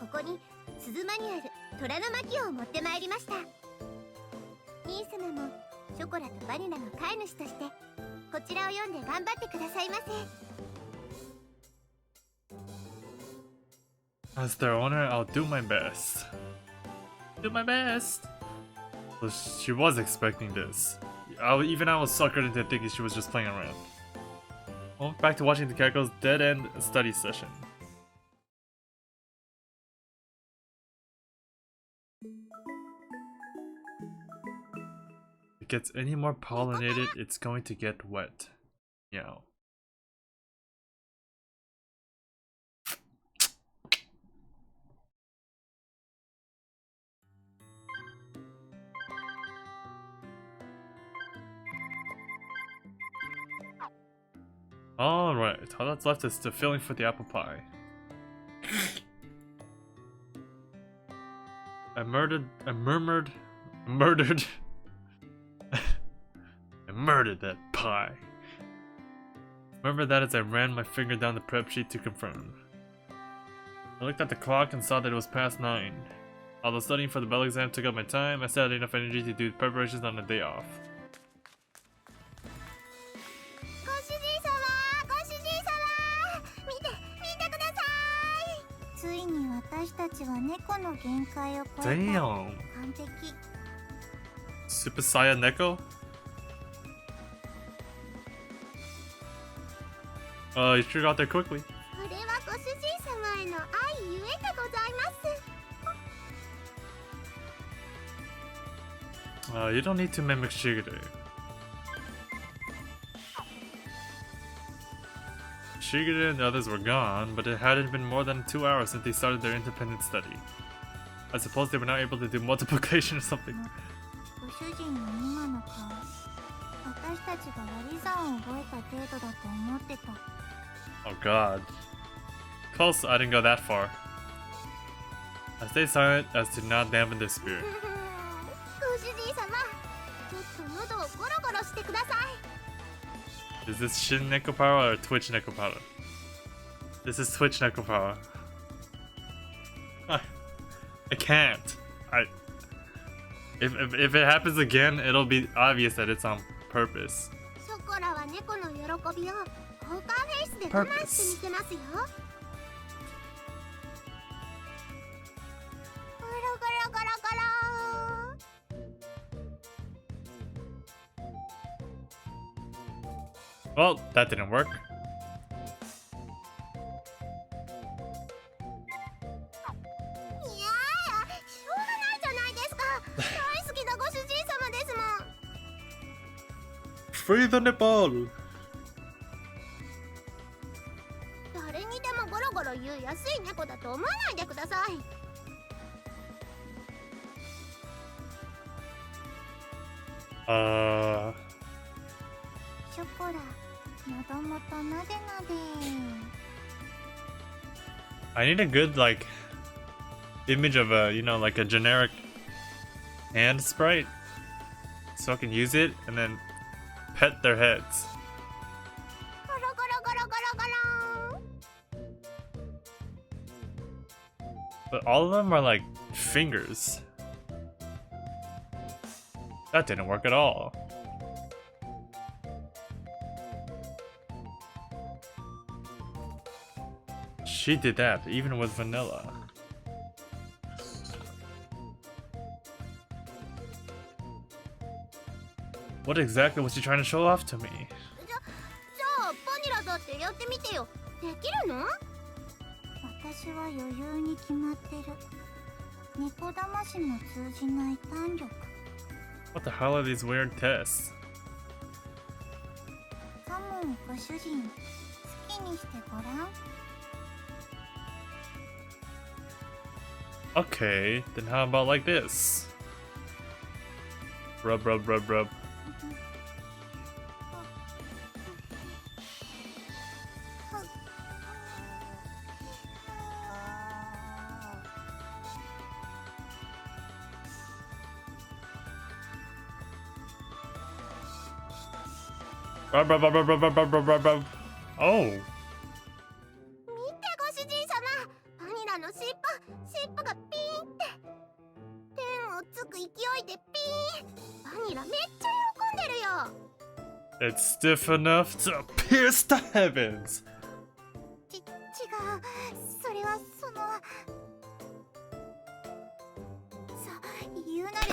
ここに鈴間にある虎の巻を持ってまいりました。兄様もショコラとバニラの飼い主としてこちらを読んで頑張ってくださいませ。 As their owner, I'll do my best. Do my best! So she was expecting this. Even I was suckered into thinking she was just playing around. Well, back to watching the Keiko's dead-end study session. If it gets any more pollinated, it's going to get wet. Meow. Alright, all that's left is the filling for the apple pie. I murdered that pie. Remember that as I ran my finger down the prep sheet to confirm. I looked at the clock and saw that it was past 9. Although studying for the bell exam took up my time, I still had enough energy to do preparations on a day off. ついに私たちは猫の限界を超えた。 Damn! 完璧。 Super Saiyan Neko? You sure got there quickly. これはご主人様への愛ゆえでございます。 You don't need to mimic Shigure. Shigure and the others were gone, but it hadn't been more than 2 hours since they started their independent study. I suppose they were not able to do multiplication or something. ご主人の今の顔、私たちが割り算を覚えた程度だと思ってた。 Oh god. Close, I didn't go that far. I stayed silent as to not dampen their spirit. ご主人様、ちょっと喉をゴロゴロしてください。 Is this Shin NEKOPARA or Twitch NEKOPARA? This is Twitch NEKOPARA. I can't. If it happens again, it'll be obvious that it's on purpose. ショコラは猫の喜びをポーカーフェイスで我慢してみせますよ。ゴロゴロゴロゴロ。 Well, that didn't work. いやー、しょうがないじゃないですか。大好きなご主人様ですもん。 Free the nipple! 誰にでもゴロゴロ言う安い猫だと思わないでください。ショコラ、喉元なでなで。 I need a good, like, image of a, you know, like a generic hand sprite. So I can use it and then pet their heads. ゴロゴロゴロゴロゴロ。 But all of them are like fingers. That didn't work at all. She did that, even with vanilla. What exactly was she trying to show off to me? じゃあバニラだってやってみてよ。できるの？私は余裕に決まってる。猫魂の通じない胆力。 What the hell are these weird tests? カモンご主人、好きにしてごらん。 Okay, then how about like this? Rub, rub, rub, rub. Oh. 見てご主人様、バニラの尻尾がピーンって天をつく勢いでピーン。バニラめっちゃ喜んでるよ。 It's stiff enough to pierce the heavens. 違う、それは言うなればコ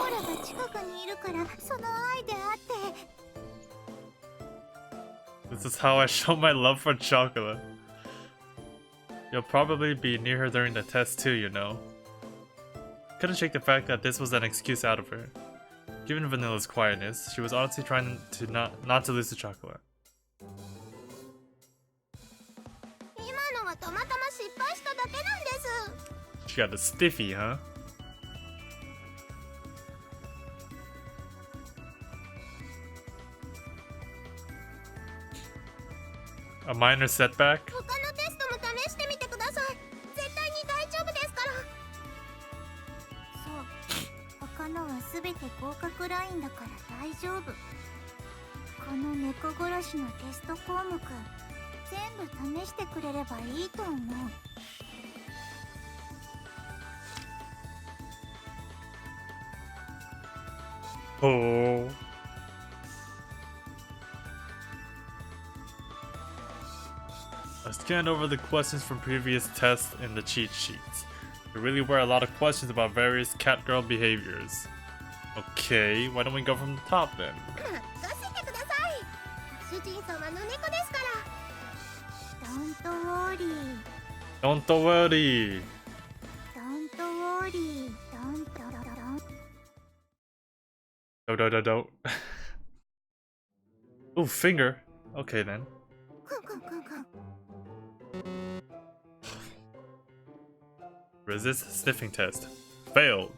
ーラが近くにいるからその愛であって。 This is how I show my love for chocolate. You'll probably be near her during the test too, you know. Couldn't shake the fact that this was an excuse out of her. Given Vanilla's quietness, she was honestly trying to not to lose the chocolate. 今のはたまたま失敗しただけなんです。 She got a stiffy, huh? A minor setback? 他のテストも試してみてください。絶対に大丈夫ですから。そう、他のは全て合格ラインだから大丈夫。この猫殺しのテスト項目全部試してくれればいいと思う。 Oh. I scanned over the questions from previous tests in the cheat sheets. There really were a lot of questions about various catgirl behaviors. Okay, why don't we go from the top then? 任せてください。主人様の猫ですから。Don't worry. Don't worry. Don't worry. Don't. Ooh, finger. Okay then. Resist sniffing test. Failed.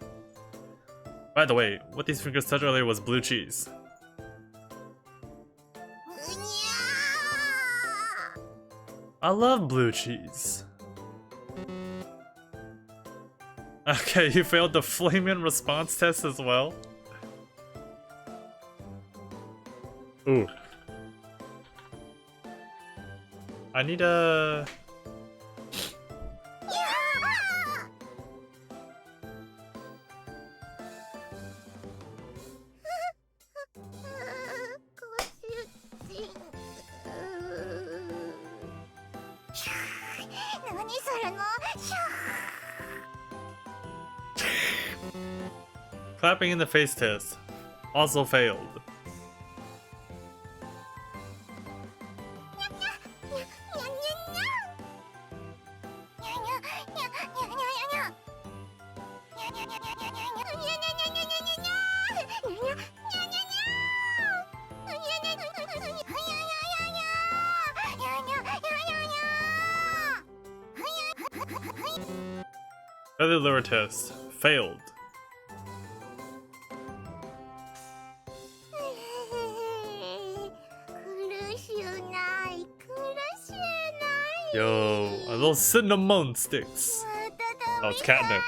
By the way, what these fingers touched earlier was blue cheese. I love blue cheese. Okay, you failed the flaming response test as well. Ooh. I need a... Clapping in the face test. Also failed. Other lure test. Failed. Yo, are those cinnamon sticks? Oh, it's catnip.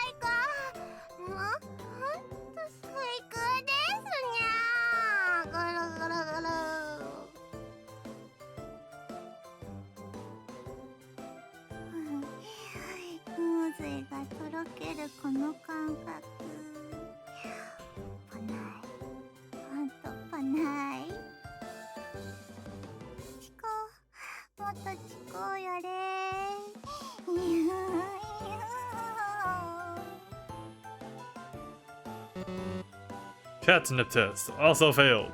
Catnip test. Also failed.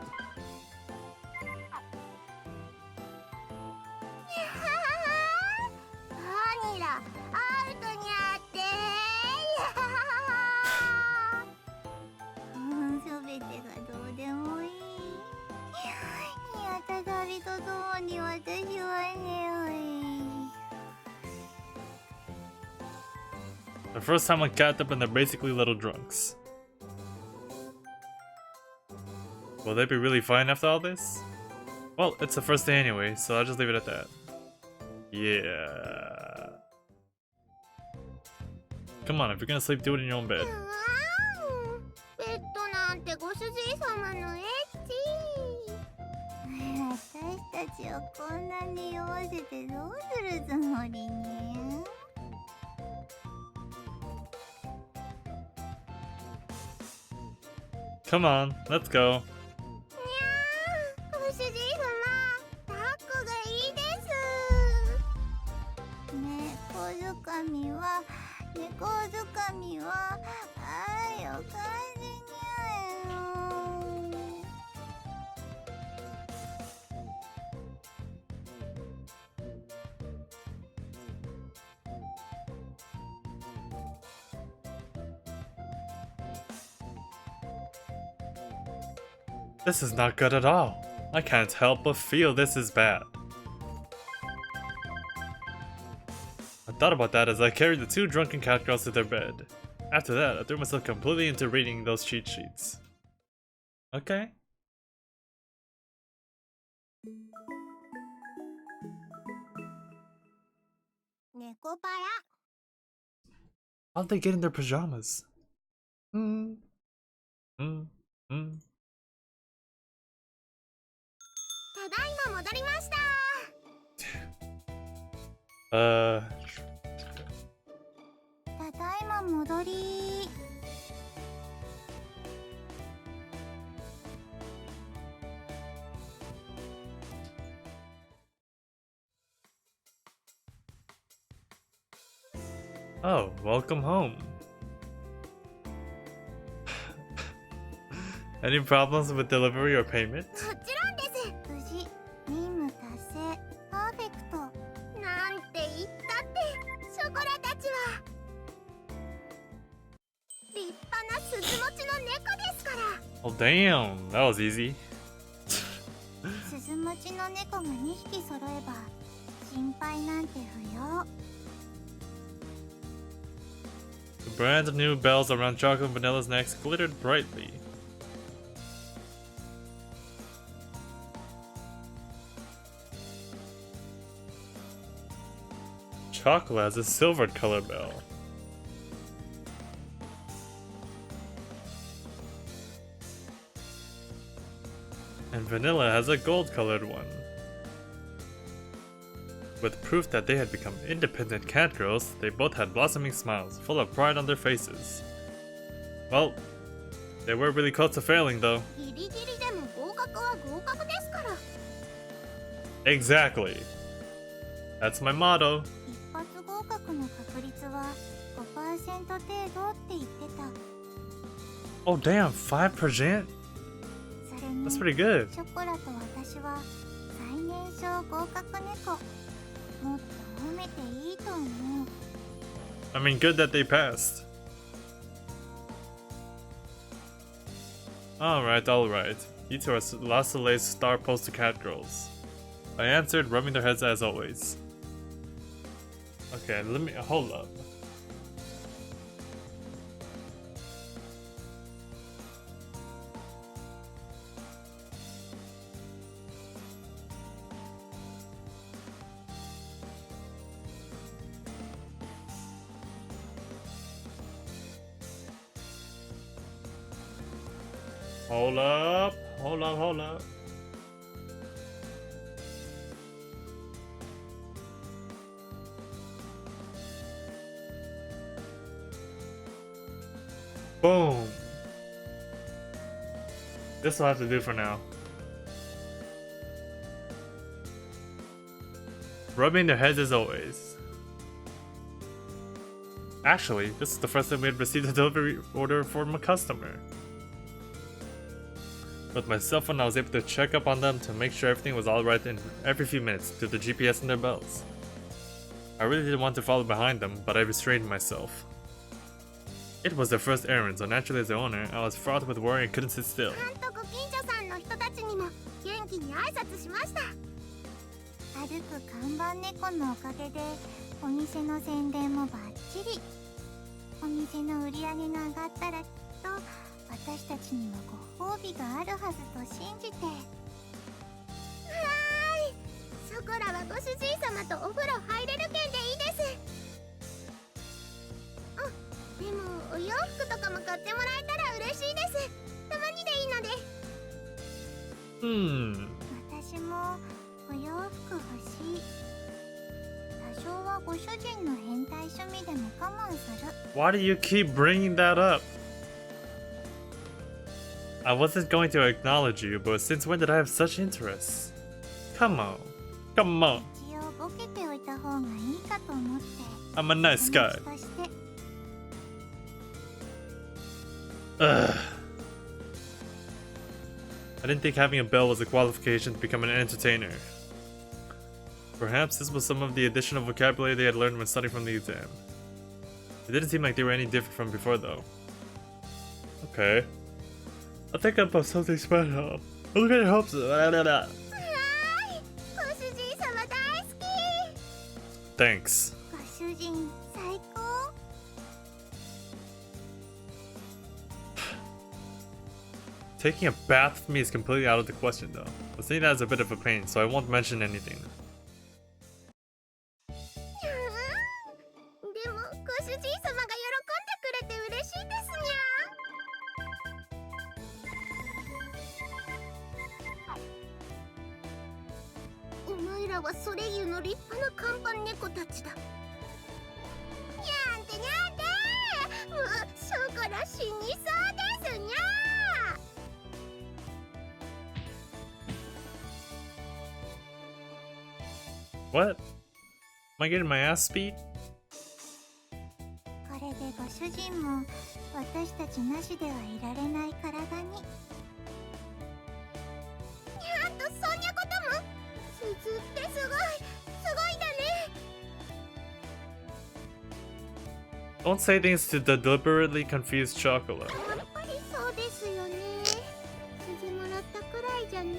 The first time on catnip and they're basically little drunks. Will they be really fine after all this? Well, it's the first day anyway, so I'll just leave it at that. Yeah. Come on, if you're gonna sleep, do it in your own bed. ちをこんなに酔わせてどうするつもりね。Come on, let's go. ご主人様、タックがいいです。猫づかみは、猫づかみは、愛を感じにゃよ。This is not good at all. I can't help but feel this is bad. I thought about that as I carried the two drunken cat girls to their bed. After that, I threw myself completely into reading those cheat sheets. Okay. NEKOPARA. How'd they get in their pajamas? Hmm. Hmm. Hmm. ただいま戻りました。ただいま戻り。Oh, welcome home. Any problems with delivery or payment? もちろんです。無事、任務達成、パーフェクト。なんて言ったって、ショコラたちは立派な鈴持ちの猫ですから。Oh damn, that was easy. 鈴持ちの猫が2匹揃えば心配なんて不要。The brand new bells around Chocolate Vanilla's necks glittered brightly. Chocolate has a silver colored bell. And Vanilla has a gold colored one. With proof that they had become independent cat girls, they both had blossoming smiles, full of pride on their faces. Well, they were really close to failing though. ギリギリでも合格は合格ですから。 Exactly. That's my motto. 一発合格の確率は 5% 程度って言ってた。 Oh damn, 5%? それに That's pretty good. ショコラと私は最年少合格猫。もっと褒めていいと思う。 I mean, good that they passed. Alright. You two are La Soleil's star poster cat girls. I answered, rubbing their heads as always. Okay, let me hold up. Hold up. Boom. This will have to do for now. Rubbing their heads as always. Actually, this is the first time we had received a delivery order from a customer. With my cell phone, I was able to check up on them to make sure everything was alright in every few minutes through the GPS in their belts. I really didn't want to follow behind them, but I restrained myself. It was their first errand, so naturally as the owner, I was fraught with worry and couldn't sit still. 監督近所さんの人たちにも元気に挨拶しました。歩く看板猫のおかげでお店の宣伝もバッチリ。お店の売り上げが上がったらきっと私たちにもご褒美があるはずと信じて。はーい、ショコラはご主人様とお風呂入れる券でいいです。あ、でもお洋服とかも買ってもらえたら嬉しいです。たまにでいいので。私もお洋服欲しい。多少はご主人の変態趣味でも我慢する。 Why do you keep bringing that up? I wasn't going to acknowledge you, but since when did I have such interests? Come on. Come on. 一応ボケておいた方がいいかと思って。 I'm a nice guy. お話として。 Ugh. I didn't think having a bell was a qualification to become an entertainer. Perhaps this was some of the additional vocabulary they had learned when studying from the exam. It didn't seem like they were any different from before, though. Okay. I think I'm something special. Look at your hopes. はい、ご主人様大好き。 Thanks. ご主人最高。 Taking a bath with me is completely out of the question, though. But seeing that is a bit of a pain, so I won't mention anything. でもご主人様が喜んでくれて嬉しいですにゃ。お前らはそれゆの立派な看板猫たちだ。にゃんてにゃんて、もうショコラ死にそうですにゃ。 What? Am I getting my ass beat? これでご主人も私たちなしではいられない体に。にゃんとそんなことも。鈴ってすごい、すごいだね。 Don't say things to deliberately confuse Chocolate. やっぱりそうですよね。鈴もらったくらいじゃね。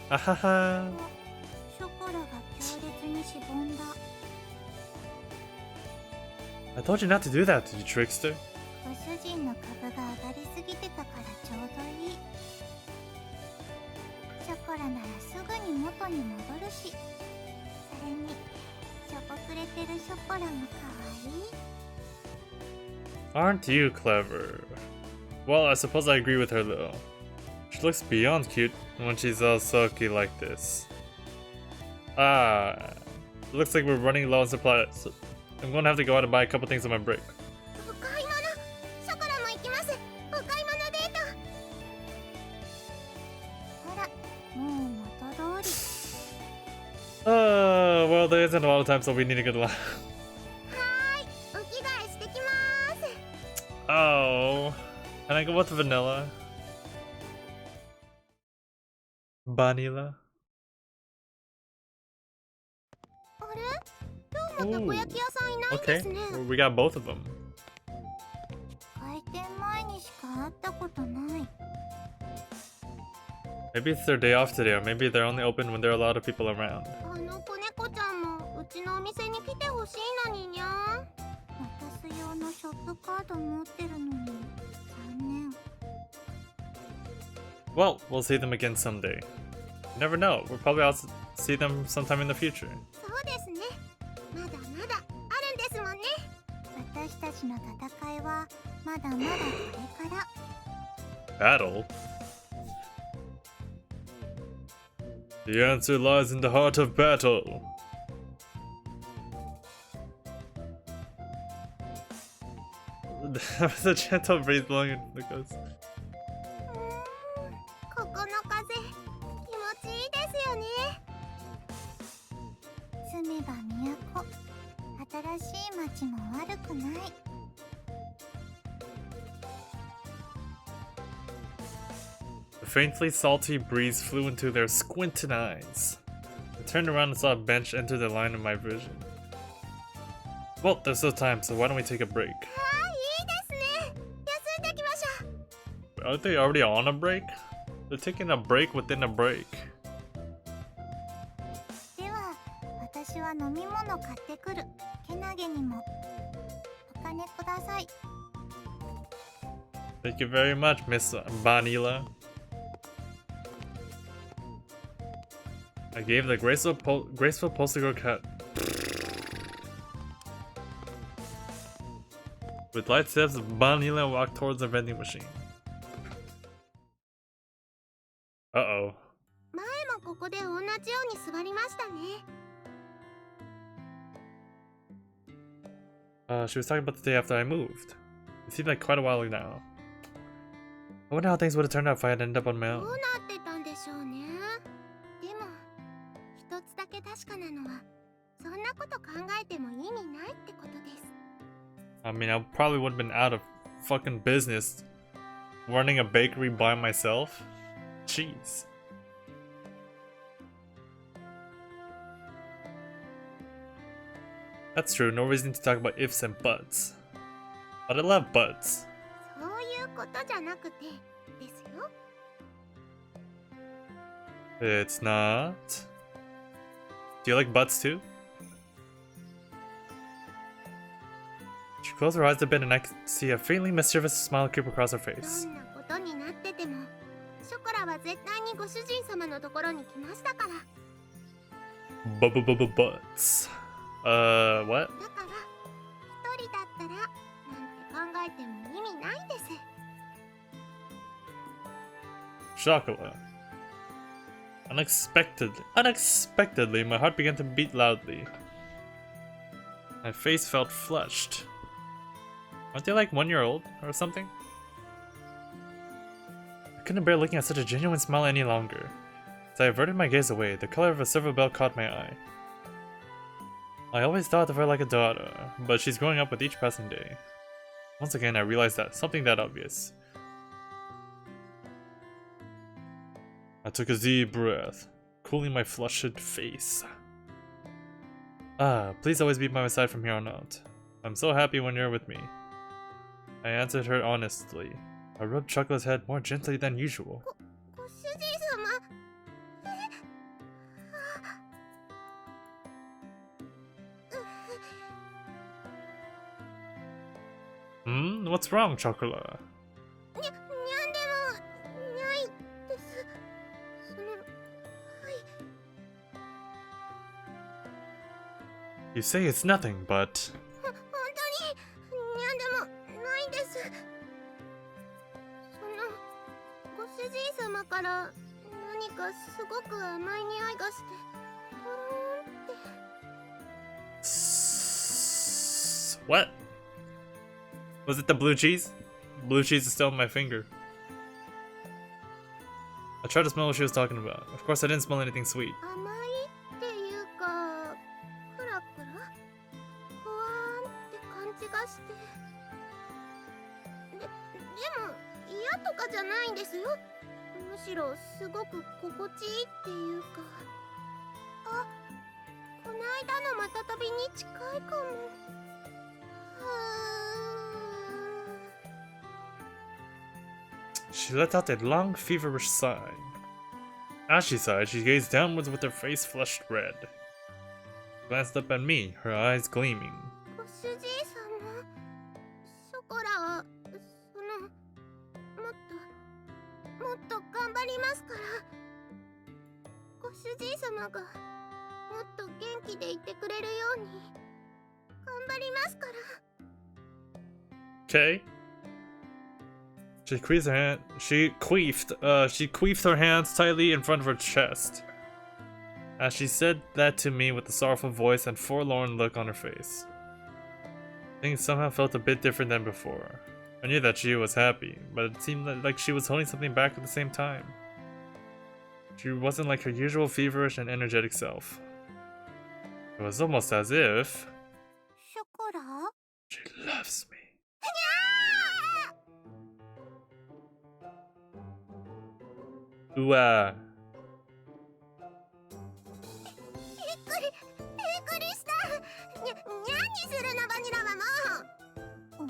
ははは。 Ahaha. ショコラが強烈にしぼんだ。 I told you not to do that, you trickster. ご主人の株が上がりすぎてたからちょうどいい。ショコラならすぐに元に戻るし。それにしょぼくれてるショコラもかわいい。 Aren't you clever? Well, I suppose I agree with her though. She looks beyond cute when she's all sulky like this. Ah, looks like we're running low on supplies. I'm gonna have to go out and buy a couple things on my break. お買い物。ショコラも行きます。お買い物デート。ほら、もう元通り。 Well, there isn't a lot of time, so we need to get along. はーい、お着替えしてきます。 Oh, can I go with vanilla? Vanilla? あれ？今日もたこ焼き屋さんいないん Okay, ですね。 well, we got both of them. 開店前にしか会ったことない。 Maybe it's their day off today, or maybe they're only open when there are a lot of people around. あの子猫ちゃんもうちのお店に来てほしいのににゃ。渡す用のショップカード持ってるのに残念。 Well, we'll see them again someday. You never know, we'll probably also see them sometime in the future. そうですね。まだまだあるんですもんね。私たちの戦いはまだまだこれから。 Battle? The answer lies in the heart of battle. That was a gentle breeze blowing into the coast. ここの風気持ちいいですよね。住めば都、新しい街も悪くない。 The faintly salty breeze flew into their squinting eyes. I turned around and saw a bench enter the line of my vision. Well, there's still time, so why don't we take a break? ああ、いいですね。休んできましょう。 Aren't they already on a break? They're taking a break within a break. では、私は飲み物買ってくる。けなげにも。お金ください。 Thank you very much, Miss Vanilla. I gave the graceful postal girl cat. With light steps, Vanilla walked towards the vending machine. Uh-oh. 前もここで同じように座りましたね。 She was talking about the day after I moved. It seemed like quite a while ago now. I wonder how things would have turned out if I had ended up on my ど own. うなってたんでしょうね。でも一つだけ確かなのは、そんなこと考えても意味ないってことです。 I mean, I probably would have been out of fucking business running a bakery by myself. Jeez. That's true, no reason to talk about ifs and buts. But I love buts. そういうことじゃなくてですよ。 It's not. Do you like butts too? She closed her eyes a bit and I could see a faintly mischievous smile creep across her ど face. んなことになってても、ショコラは絶対にご主人様のところに来ましたから。 Butts. What? だから一人だったらなんて考えても意味ないです。 Chocolate. Unexpectedly, my heart began to beat loudly. My face felt flushed. Aren't they like 1 year old or something? I couldn't bear looking at such a genuine smile any longer. As I averted my gaze away, the color of a silver bell caught my eye. I always thought of her like a daughter, but she's growing up with each passing day. Once again, I realized that something that obvious. I took a deep breath, cooling my flushed face. Ah, please always be by my side from here on out. I'm so happy when you're with me. I answered her honestly. I rubbed Chocolate's head more gently than usual. ご主人様。 What's wrong, Chocolate? にゃんでもないです。その、はい。 You say it's nothing, but... 本当ににゃんでもないです。その、ご主人様から何かすごく甘い匂いがして、とろーんって。 What? Was it the blue cheese? Blue cheese is still on my finger. I tried to smell what she was talking about. Of course, I didn't smell anything sweet. 甘いっていうか、クラクラふわーんって感じがして。でも嫌とかじゃないんですよ。むしろすごく心地いいっていうか。あ、この間のまたたびに近いかも。She let out a long, feverish sigh. As she sighed, she gazed downwards with her face flushed red. She glanced up at me, her eyes gleaming. ご主人様、ショコラはそのもっと頑張りますから。ご主人様がもっと元気でいてくれるように頑張りますから。 Okay. She queefed her hands tightly in front of her chest. As she said that to me with a sorrowful voice and forlorn look on her face. Things somehow felt a bit different than before. I knew that she was happy, but it seemed like she was holding something back at the same time. She wasn't like her usual feverish and energetic self. It was almost as if ショコラ？ she loves me. Ooh, びっくりした。にゃんにするのバニラはもう。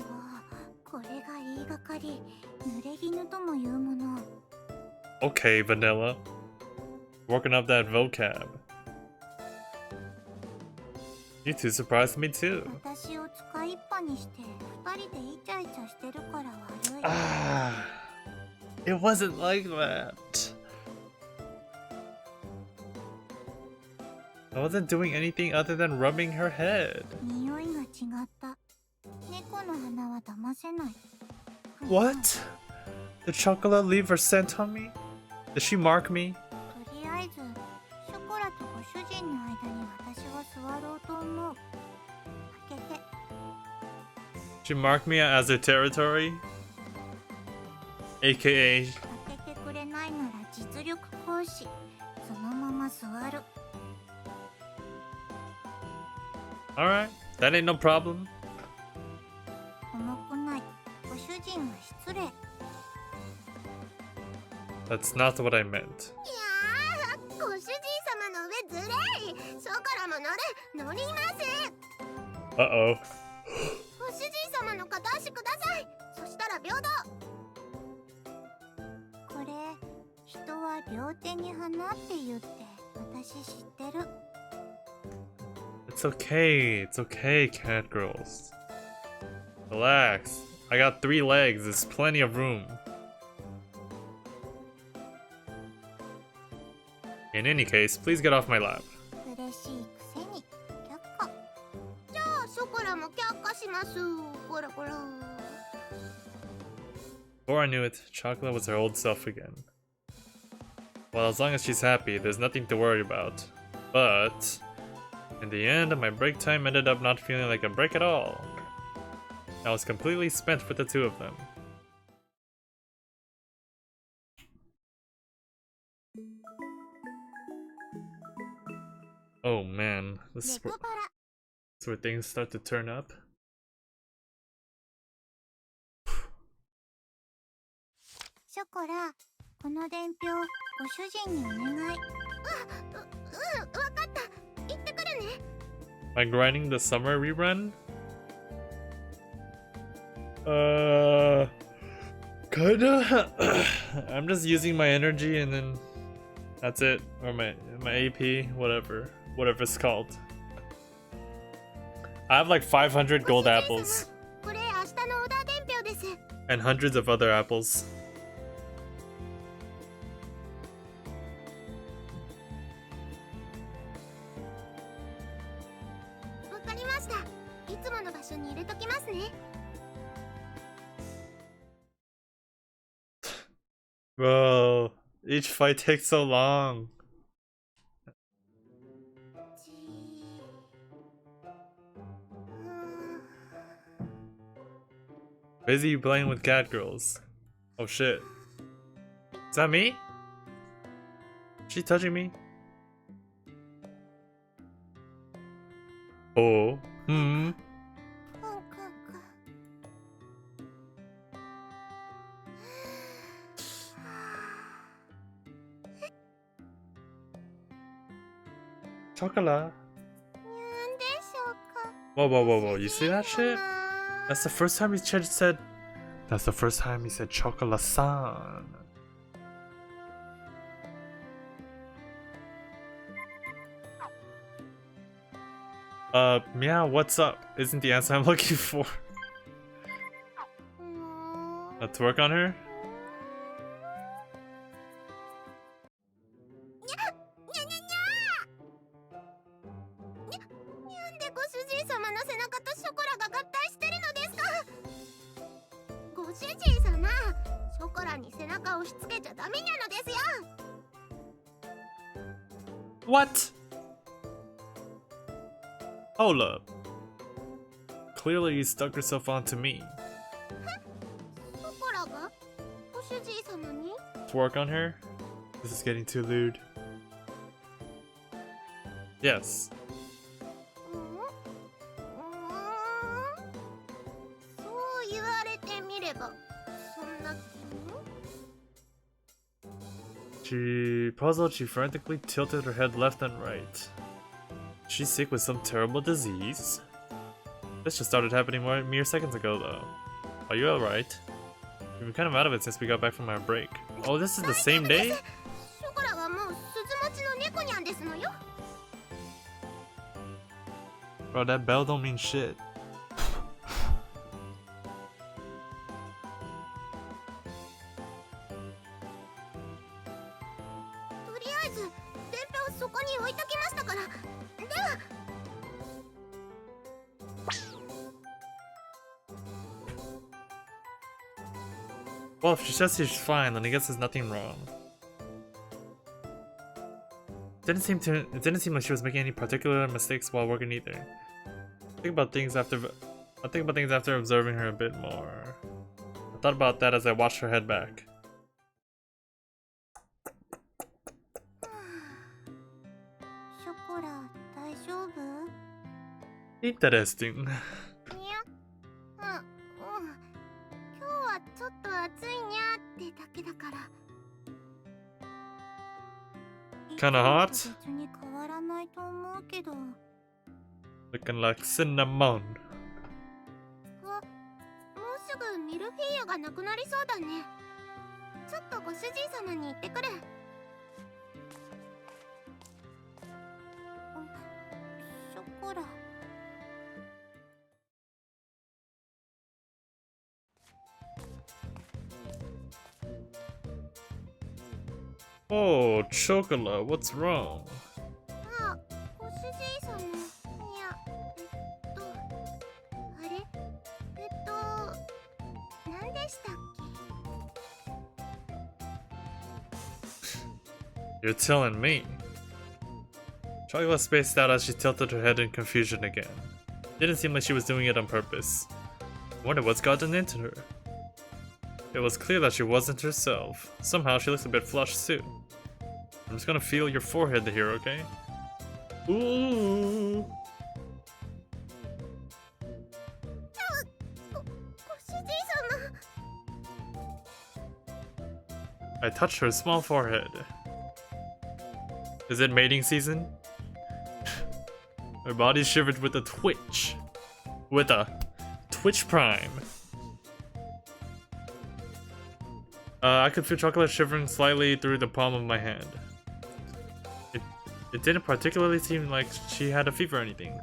これが言いがかり、濡れ衣ともいうもの。 Okay, Vanilla. Working up that vocab. You two surprised me too. 私を使いっぱにして二人でイチャイチャしてるから悪い。Ah, it wasn't like that. I wasn't doing anything other than rubbing her head. 匂いが違った。猫の鼻は騙せない。 What? Did Chocolate leave her scent on me? Did she mark me? とりあえず主人の間に私は座ろうと思う。開けて。 She marked me as her territory, aka 開けてくれないなら実力行使。そのまま座る。 alright, that ain't no problem. 重くない。ご主人は失礼。 That's not what I meant. いやー、ご主人様の上ずれい。そこらも乗りません。 Uh-oh. ご主人様の片足ください。そしたら平等。これ、人は両手に花って言って私知ってる。 It's okay, it's okay, cat girls. Relax. I got 3 legs, there's plenty of room. In any case, please get off my lap. 嬉しいくせに却下。じゃあそこらも却下します。こらこら。 Before I knew it, Chocolate was her old self again. Well, as long as she's happy, there's nothing to worry about. But in the end, my break time ended up not feeling like a break at all. I was completely spent with the 2 of them. Oh man, this is ネコパラ。 where things start to turn up. ショコラ、この伝票ご主人にお願い。わかった。行ってくるね。 By grinding the summer rerun? Kinda. I'm just using my energy and then that's it. Or my AP, whatever it's called. I have like 500 gold apples これ明日のオーダー伝票です。 and hundreds of other apples. わかりました。いつもの場所に入れときますね。 Bro, each fight takes so long. Busy playing with cat girls. Oh shit. Is that me? She touching me? Oh. Hmm. チョコラ。なんでしょうか。 Whoa, whoa, whoa, whoa. You see that shit? That's the first time he said. That's the first time he said chocolate-san. Meow, what's up? Isn't the answer I'm looking for. Let's work on her. なんでご主人様の背中とショコラが合体してるのですか。ご主人様、ショコラに背中を押し付けちゃダメなのですよ。 What? Hold up. Clearly you stuck yourself onto me. ショコラがご主人様に。 Let's work on her. This is getting too lewd. Yes. そう言われてみればそんな気も。 Puzzled, she frantically tilted her head left and right. She's sick with some terrible disease? This just started happening mere seconds ago though. Are you alright? We've been kind of out of it since we got back from our break. Oh, this is the same day? ショコラはもう鈴持ちの猫ニャンですのよ。 Bro, that bell don't mean shit. とりあえず伝票そこに置いときましたから。では。 Well, if she says she's fine, then I guess there's nothing wrong. It didn't seem like she was making any particular mistakes while working either. I think about things after observing her a bit more. I thought about that as I watched her head back. Interesting. ちょっと暑いにゃってだけだから。 Kinda hot? 別に変わらないと思うけど。 Looking like cinnamon. あ、もうすぐミルフィーユがなくなりそうだね。ちょっとご主人様に言ってくる。ショコラ。 Oh, chocolate, what's wrong? あ、ご主人様。いや、あれ何でしたっけ？ You're telling me. Chocolate spaced out as she tilted her head in confusion again. Didn't seem like she was doing it on purpose. I wonder what's gotten into her. It was clear that she wasn't herself. Somehow she looks a bit flushed too. I'm just gonna feel your forehead here, okay? Ooh. I touched her small forehead. Is it mating season? Her body shivered with a twitch. With a twitch prime. I could feel chocolate shivering slightly through the palm of my hand. It didn't particularly seem like she had a fever or anything.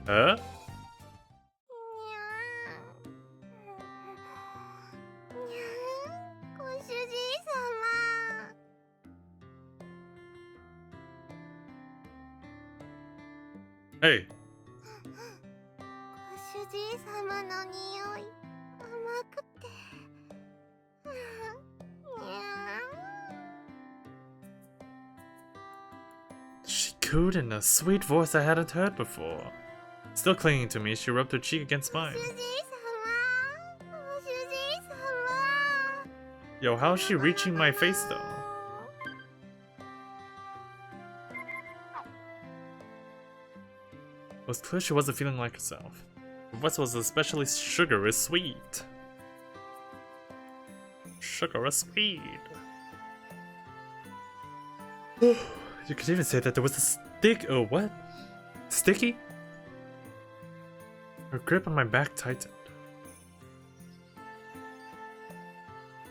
Huh? Hey. ご主人様の匂い甘くて。She cooed in a sweet voice I hadn't heard before. Still clinging to me, she rubbed her cheek against mine. Yo, how's she reaching my face though? It was clear she wasn't feeling like herself. Her voice was especially sugary sweet. Sugary sweet. You could even say that there was a stick. Oh, what? Sticky? Her grip on my back tightened.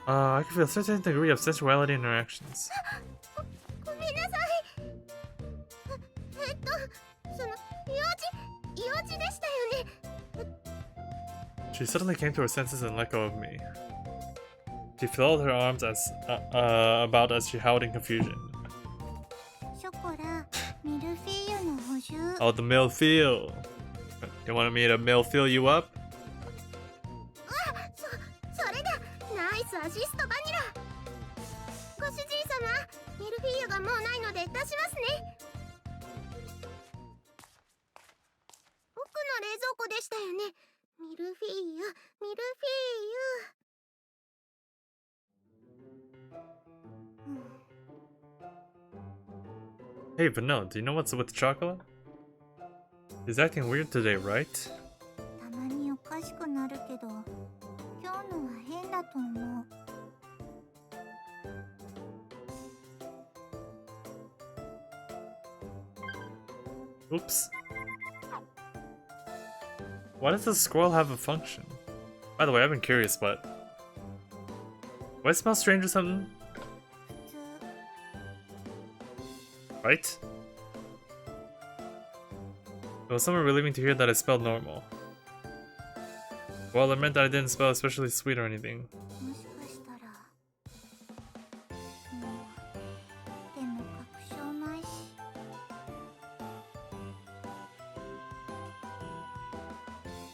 I could feel a certain degree of sensuality in her actions. She suddenly came to her senses and let go of me. She flailed her arms about as she howled in confusion. Oh, the milfeel. You wanted me to milfeel you up? Hey Vanilla, do you know what's with chocolate? He's acting weird today, right? Oops. Why does the squirrel have a function? By the way, I've been curious, but... Do I smell strange or something? Right? It was somewhat relieving to hear that I spelled normal. Well, it meant that I didn't spell especially sweet or anything.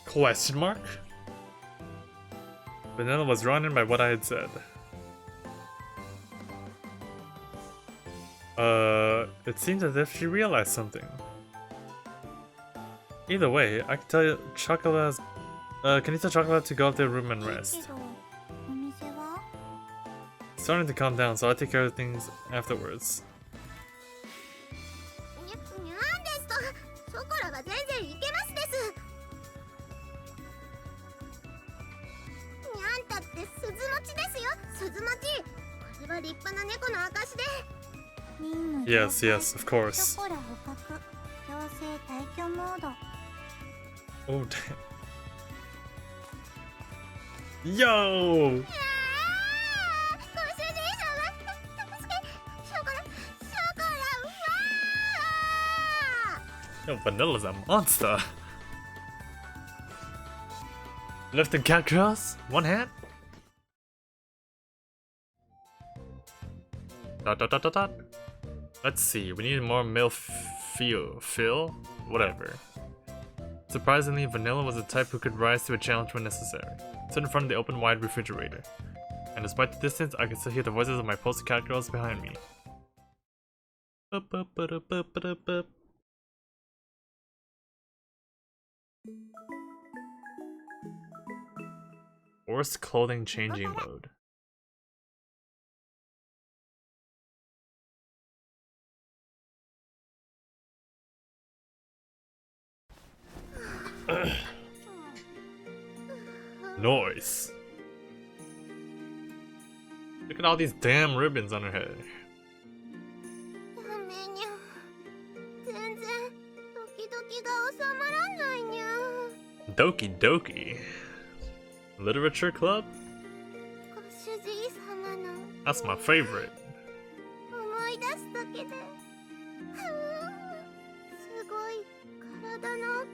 Question mark? Vanilla was drawn in by what I had said. It seems as if she realized something. Either way, I can tell you Chocolate can you tell Chocolate to go up to their room and rest? お店は It's starting to calm down, so I'll take care of things afterwards. にゃんですとそこらは全然いけますですにゃんたって鈴持ちですよ鈴持ちこれは立派な猫の証で Yes, yes, of course. ショコラ捕獲強制退去モード Oh, damn. Yo! ご主人様助けショコラうわ Yo, Vanilla's a monster. Lifting cat cross? One hand? Dot dot dot dot dot. Let's see, we need more Phil? Whatever. Surprisingly, Vanilla was the type who could rise to a challenge when necessary. Stood in front of the open wide refrigerator. And despite the distance, I could still hear the voices of my poster cat girls behind me. Forced clothing changing mode. Noise. Look at all these damn ribbons on her head. ダメにゃ全然ドキドキが収まらないにゃ Doki Doki. Literature club? ご主人様の That's my favorite. 思い出すだけで、すごい体の奥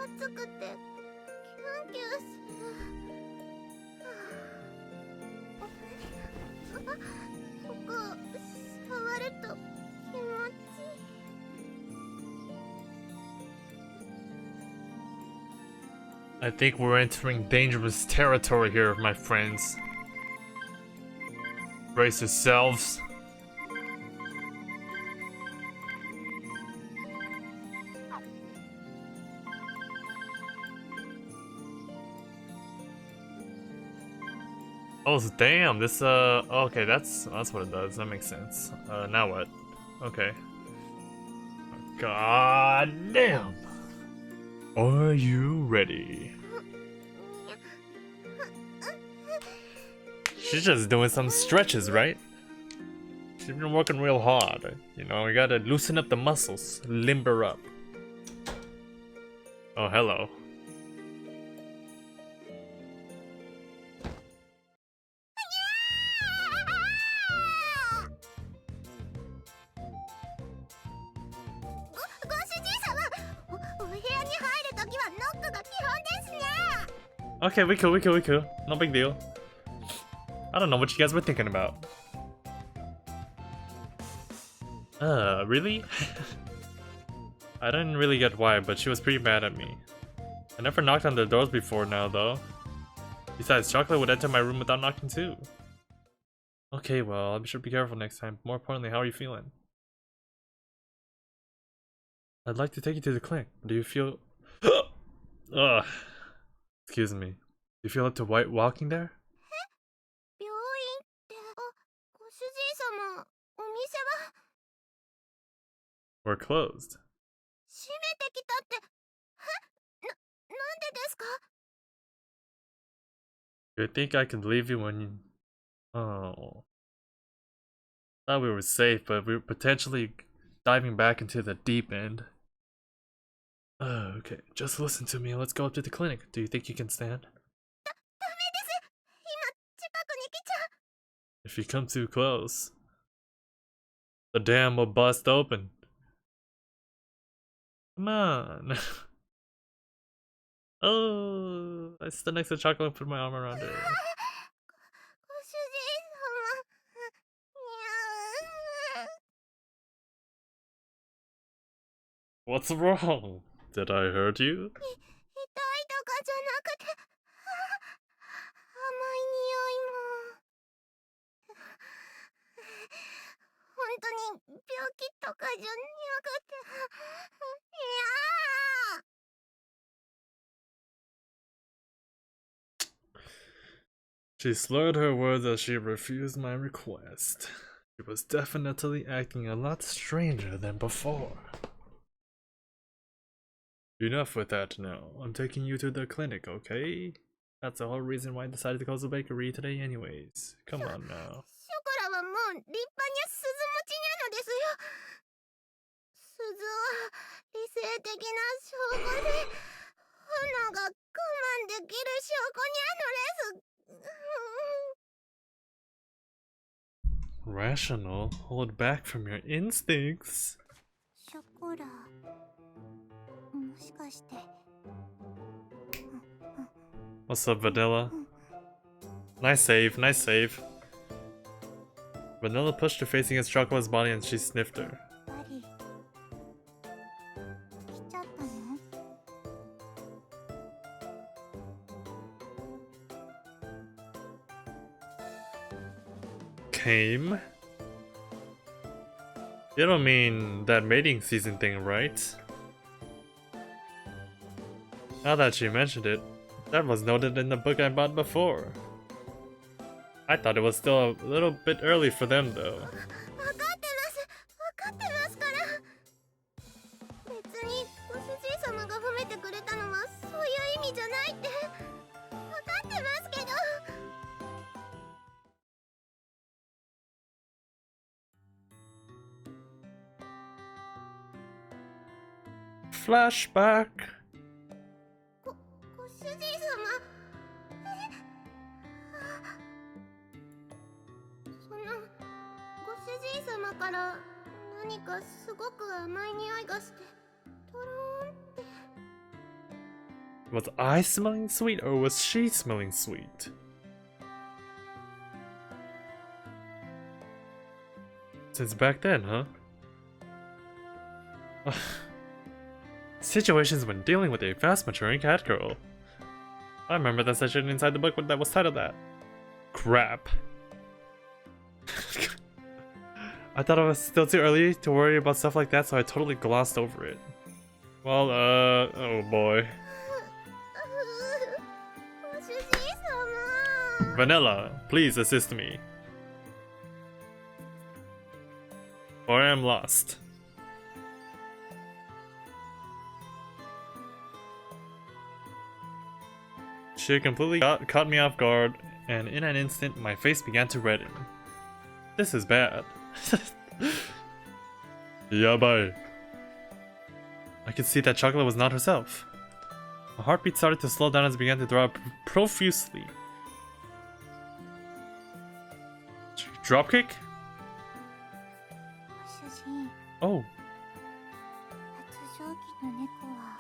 熱くてキュンキュンする。ここ触ると気持ちいい。I think we're entering dangerous territory here, my friends. Brace yourselves. Oh damn! This okay, that's what it does. That makes sense. Now what? Okay. God damn! Are you ready? She's just doing some stretches, right? She's been working real hard. You know, we gotta loosen up the muscles, limber up. Oh, hello. Okay, we cool. No big deal. I don't know what you guys were thinking about. Really? I didn't really get why, but she was pretty mad at me. I never knocked on their doors before now, though. Besides, Chocolate would enter my room without knocking too. Okay, well, I should be careful next time. More importantly, how are you feeling? I'd like to take you to the clinic. Do you feel... Ugh. Excuse me. Do you feel up to walking there? 病院ってご主人様お店は We're closed. 閉めてきたってなんでですか You think I could leave you when you... Oh. Thought we were safe, but we were potentially diving back into the deep end. Okay, just listen to me. Let's go up to the clinic. Do you think you can stand? ダメです今近くに来ちゃう If you come too close, the dam will bust open. Come on. Oh, I stood next to Chocolate and put my arm around it. ご主人様にゃ What's wrong? Did I hurt you? 痛いとかじゃなくてじゃなくて、She slurred her words as she refused my request. She was definitely acting a lot stranger than before. Enough with that now. I'm taking you to the clinic, okay? That's the whole reason why I decided to close the bakery today anyways. Come on now. ショコラはもう立派に鈴持ちなのですよ。鈴は理性的な証拠で、花が我慢できる証拠にゃのです。Rational? Hold back from your instincts? ショコラ、もしかして。What's up, Vanilla? Nice save, nice save. Vanilla pushed her face against Chocolate's body and she sniffed her. バリ、来ちゃったのCame? You don't mean that mating season thing, right? Now that you mentioned it, that was noted in the book I bought before. I thought it was still a little bit early for them though. 分かってますから。別にご主人様が褒めてくれたのはそういう意味じゃないって分かってますけど。Flashback. ご主人様。そのご主人様から何かすごく甘い匂いがしてとろーんって。 Was I smelling sweet or was she smelling sweet? Since back then, huh? Situations when dealing with a fast maturing cat girl. I remember that section inside the book that was titled that. Crap. I thought it was still too early to worry about stuff like that, so I totally glossed over it. Well, oh boy. ご主人様。 Vanilla, please assist me. Or I am lost. She completely caught me off guard, and in an instant, my face began to redden. This is bad. Yabai. I could see that Chocolate was not herself. My heartbeat started to slow down as it began to throb profusely. Dropkick? ご主人、 Oh. 発情期の猫は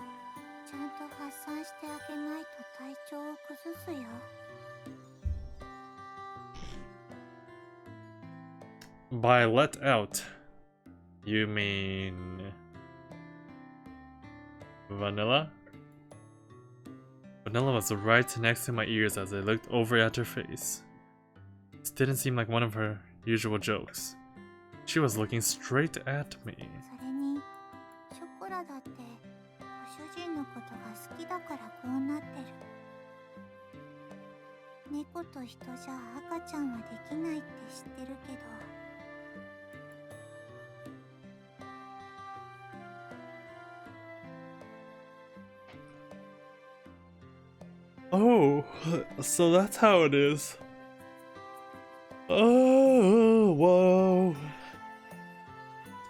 ちゃんと発散してあげないと体調を崩すよ。 By let out, you mean Vanilla? Vanilla was right next to my ears as I looked over at her face. This didn't seem like one of her usual jokes. She was looking straight at me. それにショコラだってご主人のことが好きだからこうなってる。猫と人じゃ赤ちゃんはできないって知ってるけど。 Oh, so that's how it is. Oh, whoa.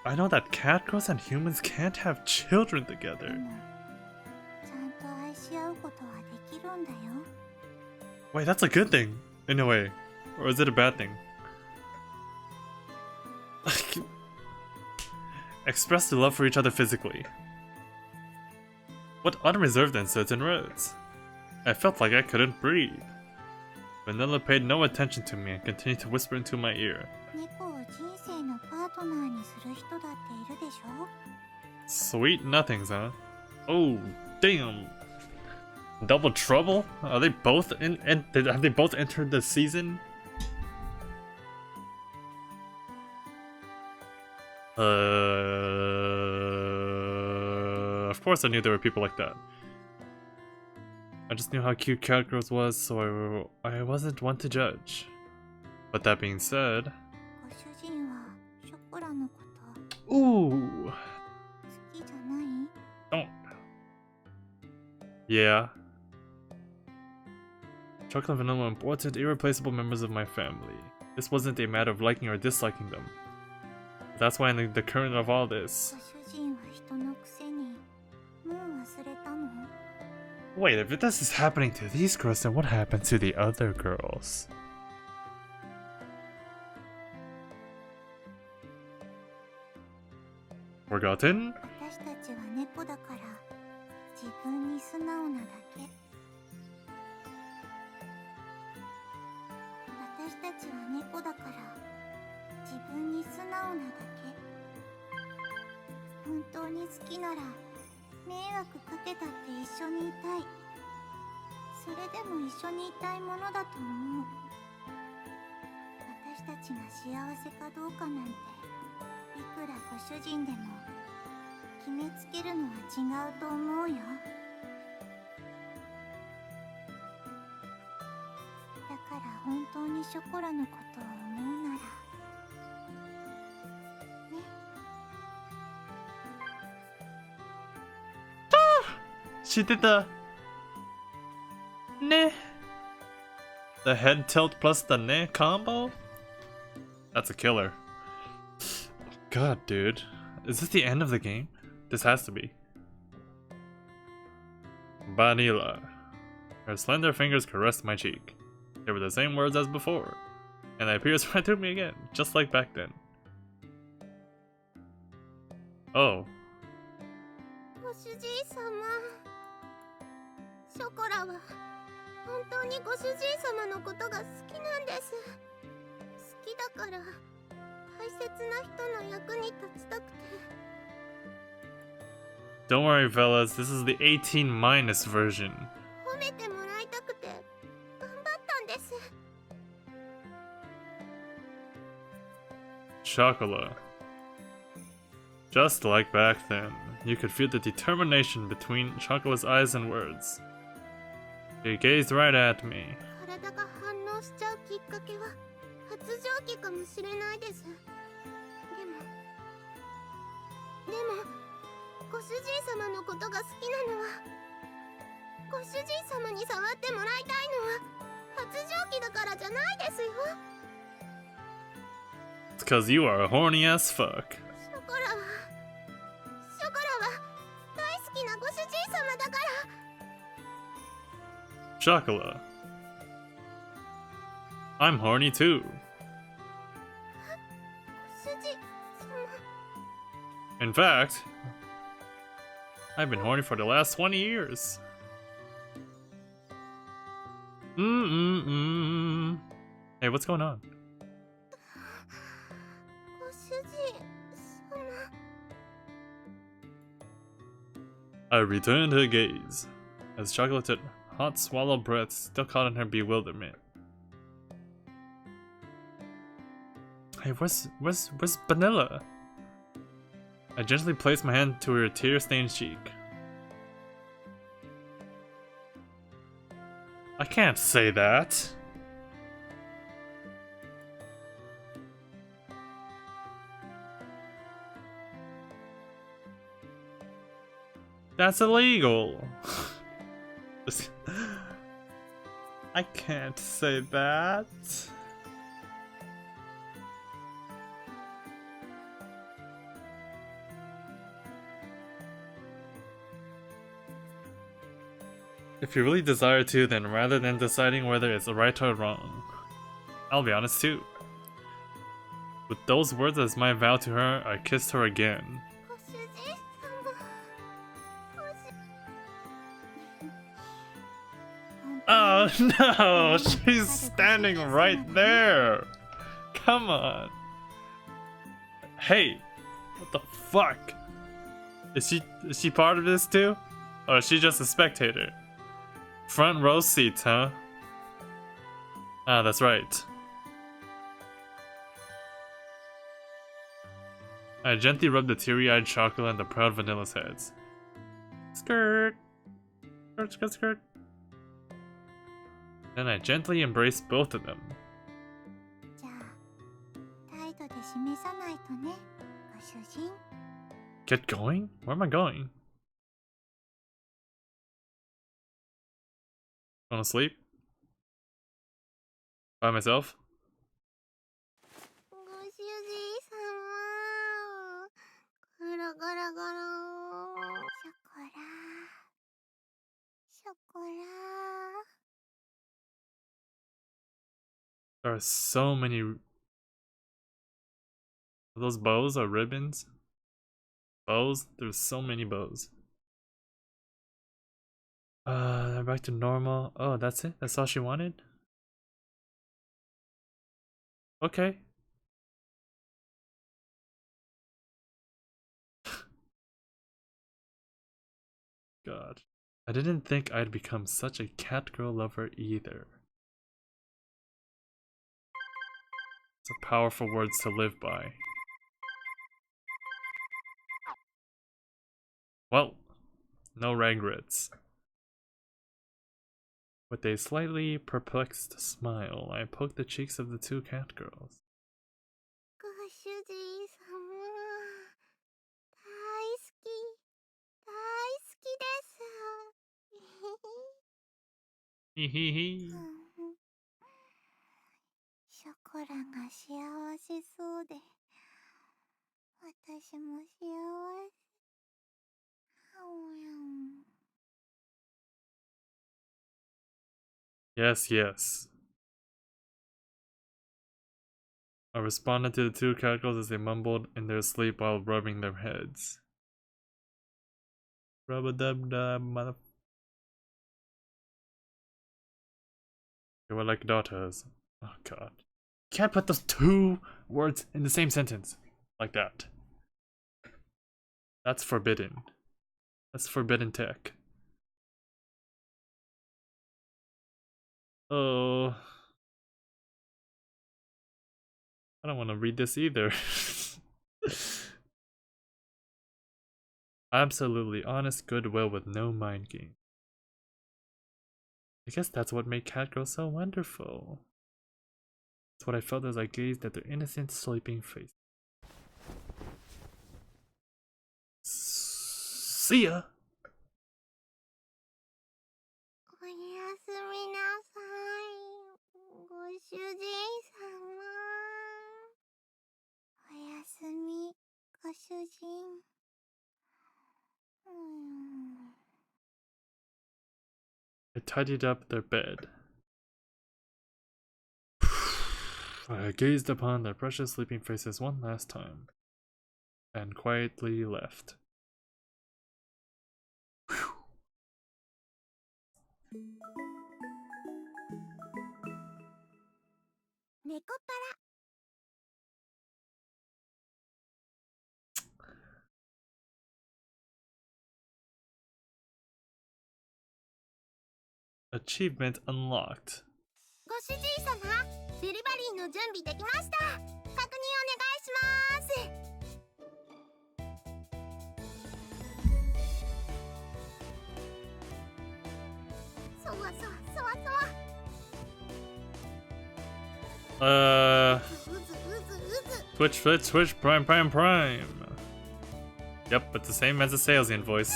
I know that cat girls and humans can't have children together. でもちゃんと愛し合うことはできるんだよ。 Wait, that's a good thing, in a way. Or is it a bad thing? Express the love for each other physically. What unreserved and certain words. I felt like I couldn't breathe. Vanilla paid no attention to me and continued to whisper into my ear. 猫を人生のパートナーにする人だっているでしょ。 Sweet nothings, huh? Oh, damn. Double trouble? Are they both have they both entered the season? Of course I knew there were people like that. I just knew how cute cat girls was, so I wasn't one to judge. But that being said... ご主人はショコラのこと Ooh! 好きじゃない？ Don't. Yeah. Chocolate and vanilla were important, irreplaceable members of my family. This wasn't a matter of liking or disliking them. That's why in the current of all this... ご主人は人のくせにもう忘れたの？ Wait, if this is happening to these girls, then what happened to the other girls? Forgotten? 私たちは猫だから自分に素直なだけ。私たちは猫だから自分に素直なだけ。本当に好きなら迷惑かけたって一緒にいたい。それでも一緒にいたいものだと思う。私たちが幸せかどうかなんていくらご主人でも決めつけるのは違うと思うよ。だから本当にショコラのことを思うならね。She did the... Ne. The head tilt plus the ne combo? That's a killer. God, dude. Is this the end of the game? This has to be. Vanilla. Her slender fingers caressed my cheek. They were the same words as before. And they pierced right through me again, just like back then. Oh. ご主人様、ショコラは本当にご主人様のことが好きなんです。好きだから大切な人の役に立ちたくて。 Don't worry, fellas. This is the 18 minus version. 褒めてもらいたくて頑張ったんです。 Chocolate. Just like back then, you could feel the determination between Chocolate's eyes and words. She gazed right at me. 体が反応しちゃうきっかけは発情期かもしれないです。でもご主人様のことが好きなのは、ご主人様に触ってもらいたいのは発情期だからじゃないですよ。 It's cause you are a horny as fuck. ショコラは大好きなご主人様だから。 Chocolate. I'm horny too. ご主人様。 In fact, I've been horny for the last 20 years. Hey, what's going on? ご主人様。 I returned her gaze, as Chocolate took hot swallowed breaths still caught in her bewilderment. Hey, where's Vanilla? I gently placed my hand to her tear-stained cheek. I can't say that. That's illegal. I can't say that. If you really desire to, then rather than deciding whether it's right or wrong, I'll be honest too. With those words as my vow to her, I kissed her again. ご主人様。Oh no! She's standing right there! Come on! Hey! What the fuck? Is she part of this too? Or is she just a spectator? Front row seats, huh? Ah, that's right. I gently rubbed the teary-eyed chocolate on the proud Vanilla's heads. Skirt! Skirt, skirt, skirt. Then I gently embraced both of them. じゃあ態度で示さないとね、ご主人。 Get going? Where am I going? Wanna sleep? By myself? ご主人様。ガラガラガラ。ショコラ。ショコラ。 There are so many... Are those bows or ribbons? Bows? There's so many bows. They're back to normal. Oh, that's it? That's all she wanted? Okay. God. I didn't think I'd become such a cat girl lover either. It's a powerful words to live by. Well, no regrets. With a slightly perplexed smile, I poked the cheeks of the two cat girls. ご主人様。大好き。大好きです。 Hee hee hee. ショコラが幸せそうで、私も幸せ。Yes, yes. I responded to the two cat girls as they mumbled in their sleep while rubbing their heads. Rub-a-dub-dub, mother... They were like daughters. Oh god. You can't put those two words in the same sentence. Like that. That's forbidden. That's forbidden tech. Oh... I don't want to read this either. Absolutely honest goodwill with no mind game. I guess that's what made cat girls so wonderful. That's what I felt as I gazed at their innocent sleeping face. See ya! おやすみなさい。ご主人様。おやすみ、ご主人。I tidied up their bed. I gazed upon their precious sleeping faces one last time, and quietly left. NEKOPARA. Achievement unlocked. ご主人様、デリバリーの準備できました。確認お願いします。そわそわそわそわ。うずうずうず。 Twitch, Twitch, Twitch, Prime, Prime, Prime. Yep, it's the same as the salesman voice.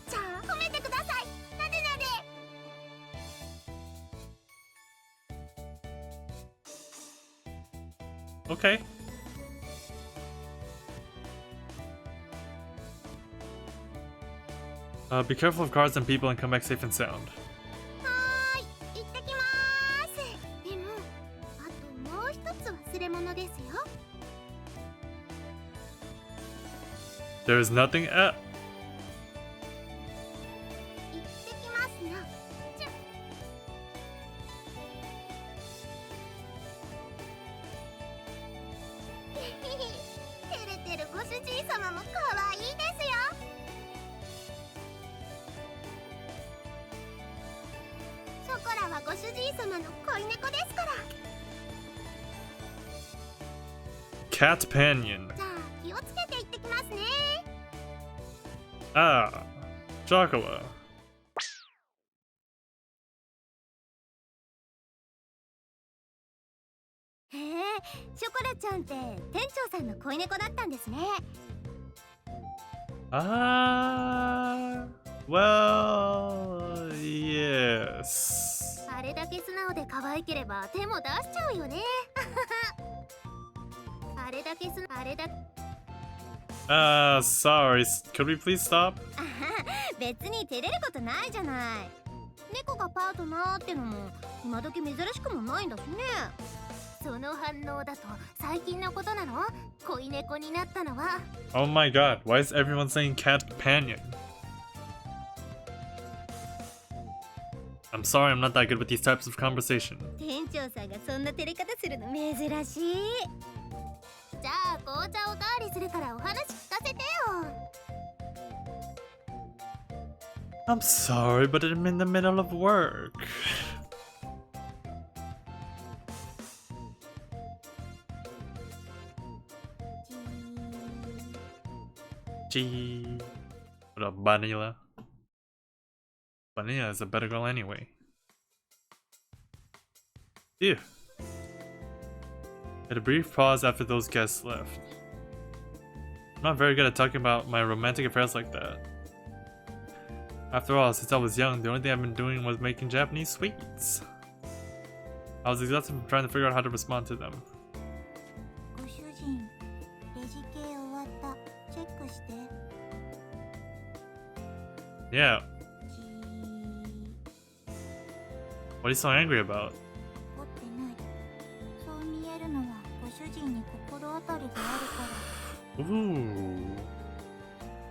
じゃあ褒めてください。なでなで。 Okay. Be careful of cars and people and come back safe and sound. はーい、行ってきまーす。でも、あともう一つ忘れ物ですよ。 There is nothing at. 行ってきますな。ちゅ。照れてるご主人様も可愛いですよ。 ショコラはご主人様の恋猫ですから。 Cat Panion. じゃあ気をつけて行ってきますね。 Ah, chocolate. へえ、ショコラちゃんって店長さんの恋猫だったんですね。 Ah, well, yes. あれだけ素直で可愛ければ手も出しちゃうよね。あれだけあれだ Sorry. Could we please stop? 別に照れることないじゃない。猫がパートナーってのも今時珍しくもないんだしね。その反応だと最近のことなの？恋猫になったのは。 Oh my god, why is everyone saying cat companion? I'm sorry, I'm not that good with these types of conversation. 店長さんがそんな照れ方するの珍しい。じゃあ紅茶おかわりするからお話聞かせてよ。 I'm sorry, but I'm in the middle of work. Gee. What up, Vanilla? Vanilla is a better girl anyway. Ew. Had a brief pause after those guests left. I'm not very good at talking about my romantic affairs like that. After all, since I was young, the only thing I've been doing was making Japanese sweets. I was exhausted from trying to figure out how to respond to them. ご主人、レジ系終わった。チェックして。 Yeah. What are you so angry about? 怒ってない。そう見えるのはご主人に心当たりがあるから。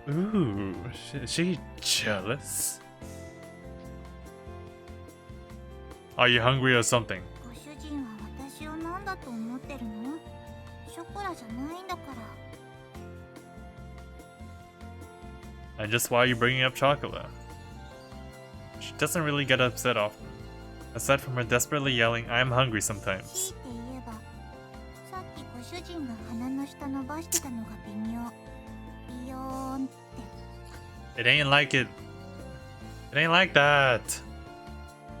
Ooh, is she jealous? Are you hungry or something? ご主人は私を何だと思ってるの？ショコラじゃないんだから。 And just why are you bringing up chocolate? She doesn't really get upset often. Aside from her desperately yelling, I am hungry 強い sometimes. て言えば、さっきご主人が鼻の下伸ばしてたのが微妙。ビヨーンって。 It ain't like it. It ain't like that.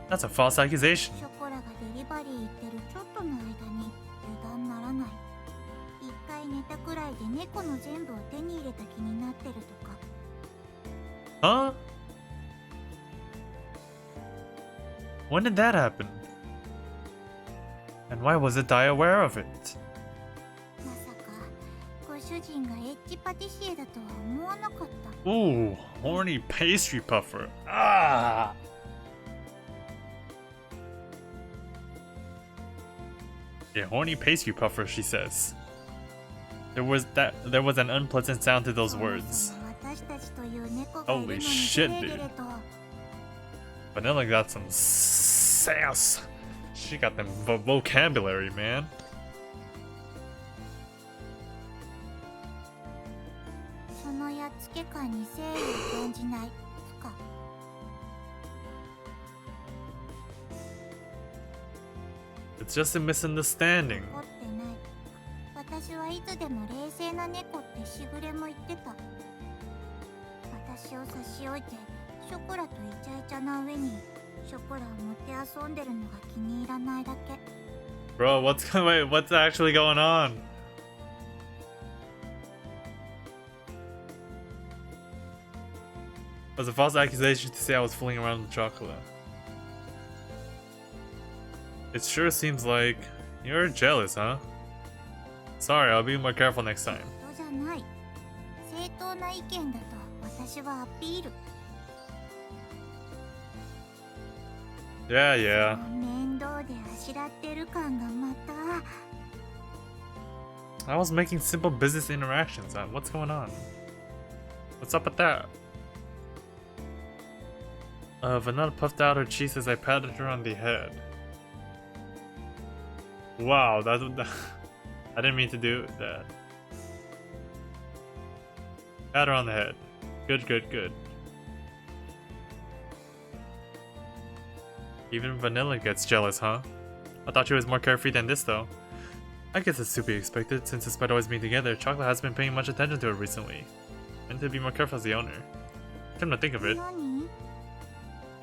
That's a false accusation. ショコラがデリバリー行ってるちょっとの間に油断ならない。一回寝たくらいで猫の全部を手に入れた気になってるとか。 Huh? When did that happen? And why wasn't I aware of it? まさかご主人がエッジパティシエだとは思わなかった。 Ooh, horny pastry puffer. Ah! Yeah, horny pastry puffer, she says. There was an unpleasant sound to those words. 私たちという猫がいるの Holy に shit, デレデレ dude. と。 Vanilla got some sass. She got them vocabulary, man. そのやっつけ感に誠意を感じない。不可。 It's just a misunderstanding. 怒ってない。私はいつでも冷静な猫ってしぐれも言ってた。私を差し置いてショコラとイチャイチャな上にショコラをもてあそんでるのが気に入らないだけ。 Bro, what's actually going on? It was a false accusation to say I was fooling around with chocolate. It sure seems like you're jealous, huh? Sorry, I'll be more careful next time. 人じゃない。正当な意見だと私はアピール。 Yeah, yeah. 面倒であしらってる感がまた。 I was making simple business interactions. What's going on? What's up with that? Vanilla puffed out her cheeks as I patted her on the head. Wow, that I didn't mean to do that. Pat her on the head. Good, good, good. Even Vanilla gets jealous, huh? I thought she was more carefree than this, though. I guess it's to be expected, since despite always being together, Chocolate hasn't been paying much attention to her recently. And to be more careful as the owner. Come to think of it, 何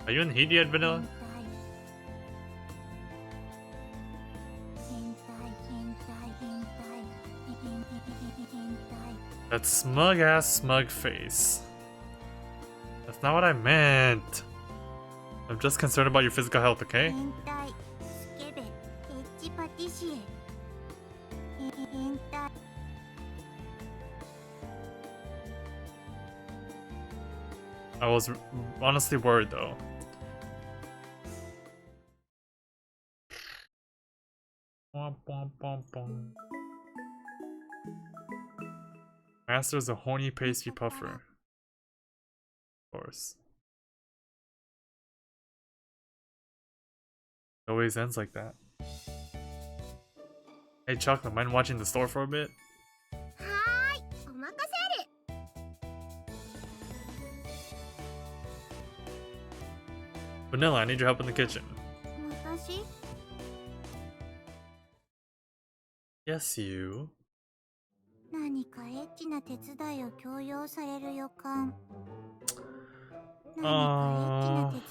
are you in the heat yet, Vanilla? 変態変態変態変態 That smug ass smug face. That's not what I meant. I'm just concerned about your physical health, okay? 変態スケベエッチパティシエ変態 I was honestly worried though. Master's a horny pastry puffer. Of course. It always ends like that. Hey Chocolate, mind watching the store for a bit? はーいお任せあれ Vanilla, I need your help in the kitchen. 私 Yes, you. 何かエッチな手伝いを強要される予感何かエッチな手伝い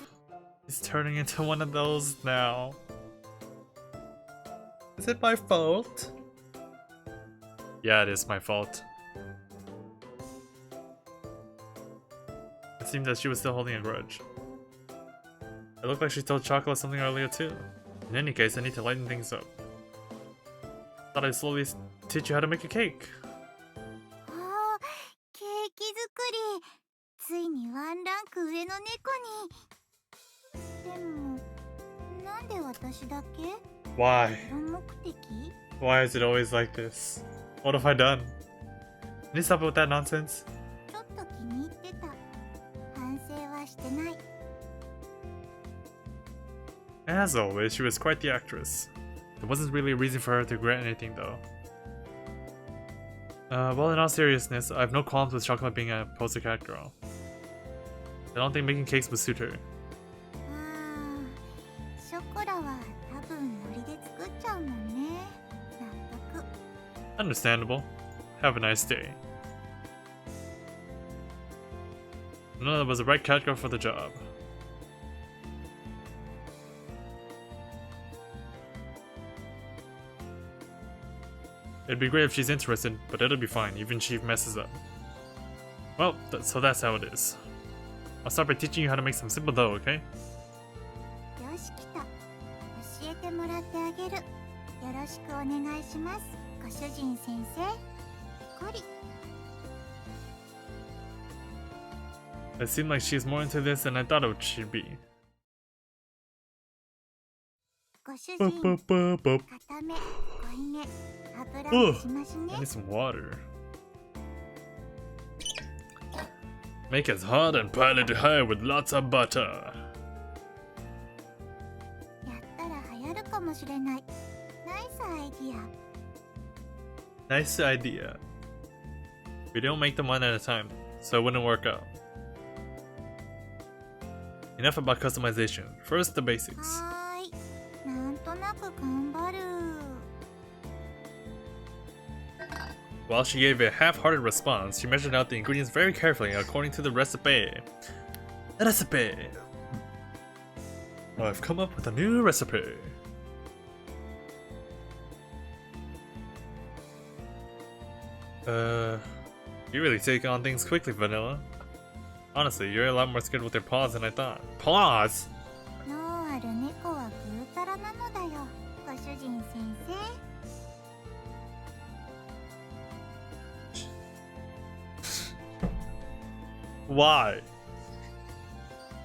He's turning into one of those now. Is it my fault? Yeah, it is my fault. It seemed that she was still holding a grudge. It looked like she told Chocolate something earlier too. In any case, I need to lighten things up. Thought I'd slowly teach you how to make a cake. おーケーキ作りついにワンランク上の猫にでもなんで私だけ Why? 目的 Why is it always like this? What have I done? Can you stop with that nonsense? ちょっと気に入ってた反省はしてない As always, she was quite the actress. There wasn't really a reason for her to regret anything though. Well, in all seriousness, I have no qualms with Chocolate being a poster cat girl. I don't think making cakes would suit her. あーショコラは多分ノリで作っちゃうもんね納得 Understandable. Have a nice day. Vanilla was the right cat girl for the job. It'd be great if she's interested, but it'll be fine, even if she messes up. Well, so that's how it is. I'll start by teaching you how to make some simple dough, okay? よし来た教えてもらってあげるよろしくお願いしますご主人先生こり It seemed like she's more into this than I thought she'd be. ご主 Bup, 人 bup, bup, bup. 固め濃いめ油 Ugh. をしましね I need some water. Make it hot and pile it high with lots of butter. やったら流行るかもしれないナイスアイディア Nice idea. We don't make them one at a time, so it wouldn't work out. Enough about customization. First, the basics. はーいなんとなく頑張る While she gave a half-hearted response, she measured out the ingredients very carefully according to the recipe. Recipe! I've come up with a new recipe. You really take on things quickly, Vanilla. Honestly, you're a lot more skilled with your paws than I thought. Paws?! 脳ある猫はぐうたらなのだよご主人先生 Why?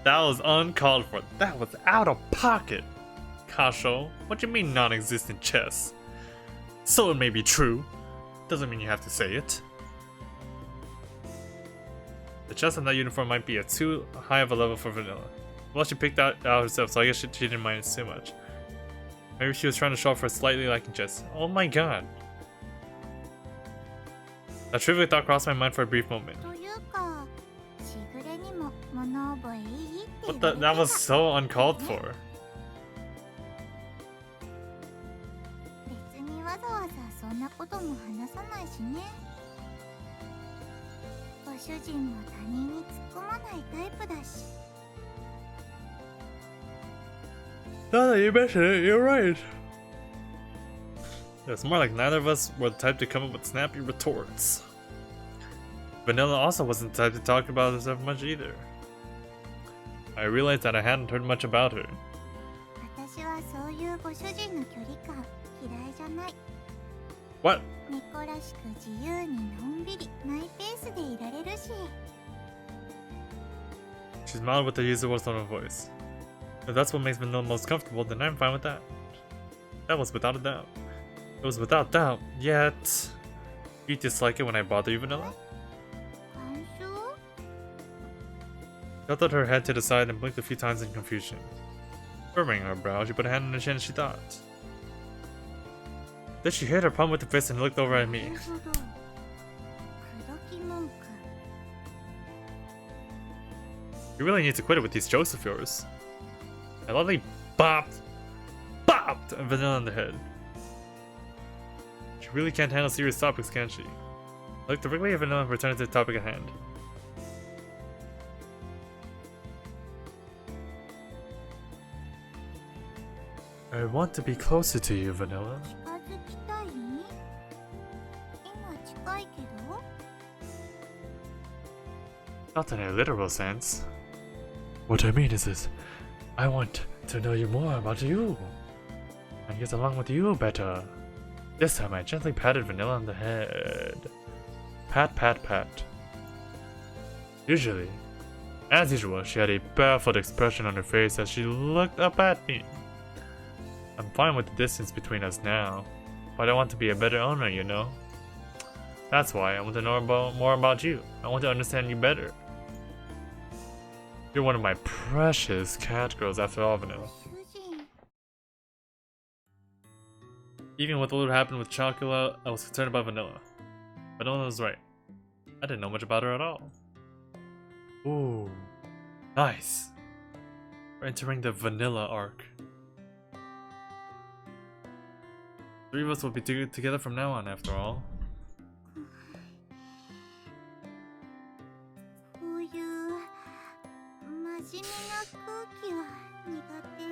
That was uncalled for. That was out of pocket. Kasho, what do you mean non-existent chess? So it may be true. Doesn't mean you have to say it. The chest on that uniform might be at too high of a level for Vanilla. Well, she picked that out herself, so I guess she didn't mind it too much. Maybe she was trying to show off her slightly lacking chest. Oh my god. A trivial thought crossed my mind for a brief moment. というかしぐれにも物覚えいいって言 What われ the? て That た was so uncalled for. 別にわざわざそんなことも話さないしね。ご主人も他人に突っ込まないタイプだし。 Now that you mention it, you're right. It's more like neither of us were the type to come up with snappy retorts. Vanilla also wasn't the type to talk about herself much either. I realized that I hadn't heard much about her. 私はそういうご主人の距離感嫌いじゃない。 What? 猫らしく自由にのんびりマイペースでいられるし。 She smiled with a usual tone of voice. If that's what makes Vanilla most comfortable, then I'm fine with that. That was without a doubt. It was without doubt, yet... You dislike it when I bother you, Vanilla? 干渉？ She tilted her head to the side and blinked a few times in confusion. Furrowing her brow, she put a hand on her chin and she thought. Then she hit her palm with her fist and looked over at me. なるほど。口説き文句。 You really need to quit it with these jokes of yours. I lightly bopped Vanilla on the head. She really can't handle serious topics, can she? I looked directly at Vanilla and returned to the topic at hand. I want to be closer to you, Vanilla. 近づきたい？今近いけど？ Not in a literal sense. What I mean is this. I want to know you more about you. And get along with you better. This time I gently patted Vanilla on the head. Pat, pat, pat. As usual, she had a baffled expression on her face as she looked up at me. I'm fine with the distance between us now, but I want to be a better owner, you know? That's why I want to know more about you. I want to understand you better. You're one of my precious cat girls after all, Vanilla. 主人。 Even with what happened with Chocula, I was concerned about Vanilla. Vanilla was right. I didn't know much about her at all. Ooh, nice. We're entering the Vanilla arc. 3 of us will be together from now on, after all. こういう真面目な空気は苦手。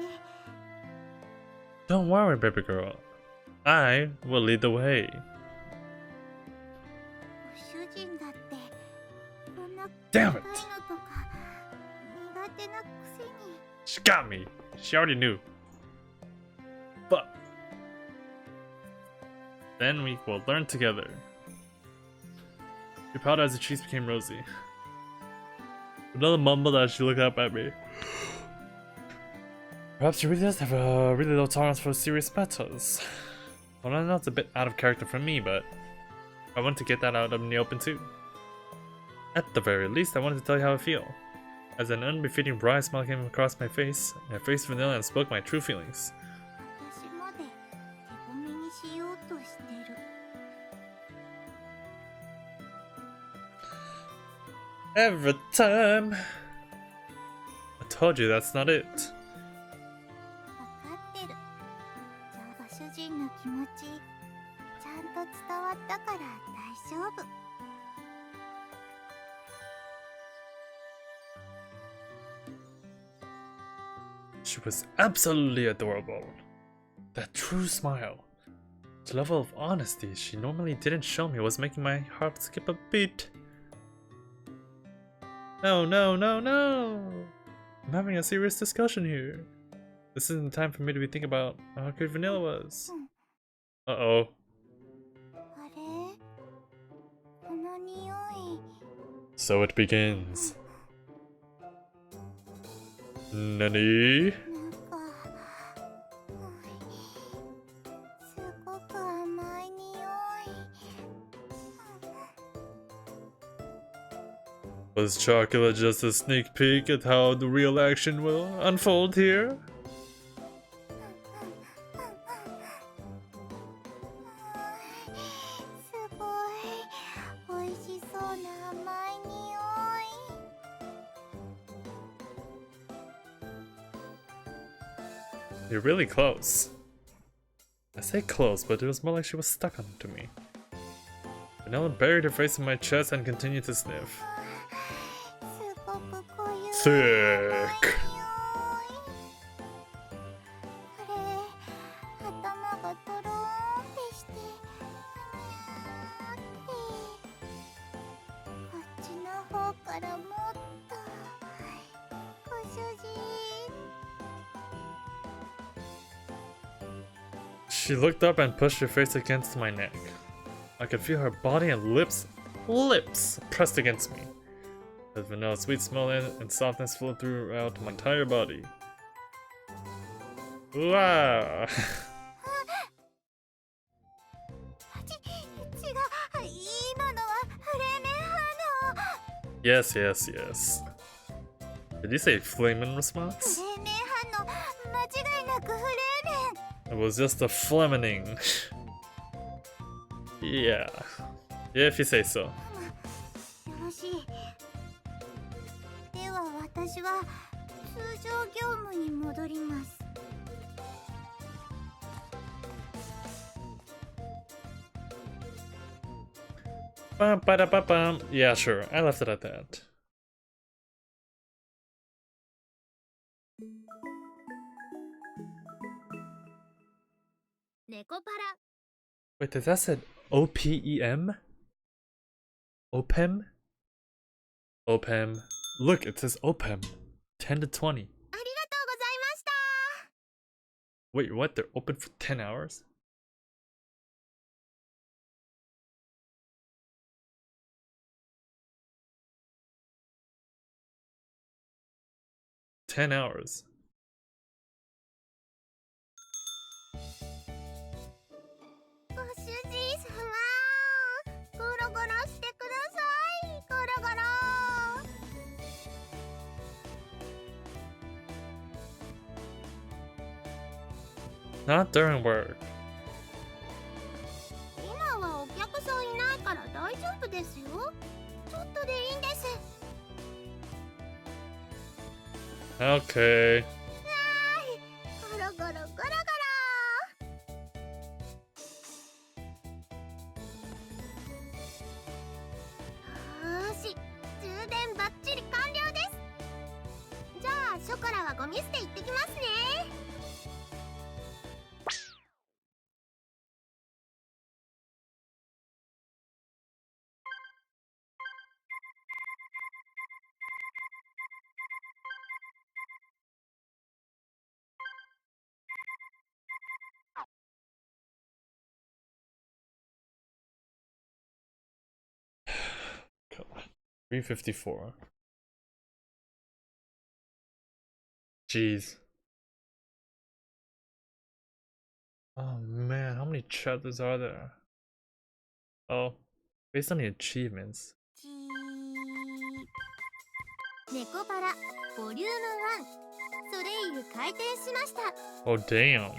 Don't worry, baby girl. I will lead the way. ご主人だってこんな Damn 硬い it! のとか苦手なくせに。 She got me. She already knew. But then we will learn together. She pouted as the cheeks became rosy. Vanilla mumbled as she looked up at me. Perhaps she really does have a really low tolerance for serious matters. Well, I know it's a bit out of character for me, but I want to get that out in the open too. At the very least, I wanted to tell you how I feel. As an unbefitting bright smile came across my face, I faced Vanilla and spoke my true feelings. 私まで手ごめにしようとしてる。 Every time. I told you that's not it. 分かってる。じゃあご主人の気持ちちゃんと伝わったから大丈夫。 She was absolutely adorable. That true smile. The level of honesty she normally didn't show me was making my heart skip a beat. No, no, no, no! I'm having a serious discussion here. This isn't the time for me to be thinking about how good Vanilla was. Uh-oh. あれ？この匂い。 So it begins. Nani? なんか、すごく甘い匂い。 Was Chocula just a sneak peek at how the real action will unfold here? すごい美味しそうな甘い匂い。 You're really close. I say close, but it was more like she was stuck onto me. Vanilla buried her face in my chest and continued to sniff. すごく濃ゆい Sick. あれ頭がトローンってしてふにゃーってこっちの方からもっとご主人 She looked up and pushed her face against my neck. I could feel her body and lips pressed against me. The vanilla sweet smell and softness flowed throughout my entire body. Wow. 違う今のはフレーメン反応 Yes, yes, yes. Did you say flame in フ response? レーメン反応間違いなくフレーメン It was just a fleming. Yeah. Yeah, if you say so. よろしいでは私は通常業務に戻ります Bum, ba, ba, bum. Yeah, sure. I left it at that. NEKOPARA Wait, did that said OPEM? OPEM? OPEM. Look, it says OPEM. 10 to 20. ありがとうございました Wait, what? They're open for 10 hours? $10. ご主人様ゴロゴロしてくださいゴロゴロ Not during work. 今はお客さんいないから大丈夫ですよちょっとでいいんです Okay. ゴロゴロゴロゴロよーし充電バッチリ完了ですじゃあショコラはゴミ捨て行ってきますね God. 354. Jeez. Oh man, how many chapters are there? Oh, based on the achievements. ネコパラボリューム1ソレイユ開店しました Oh damn.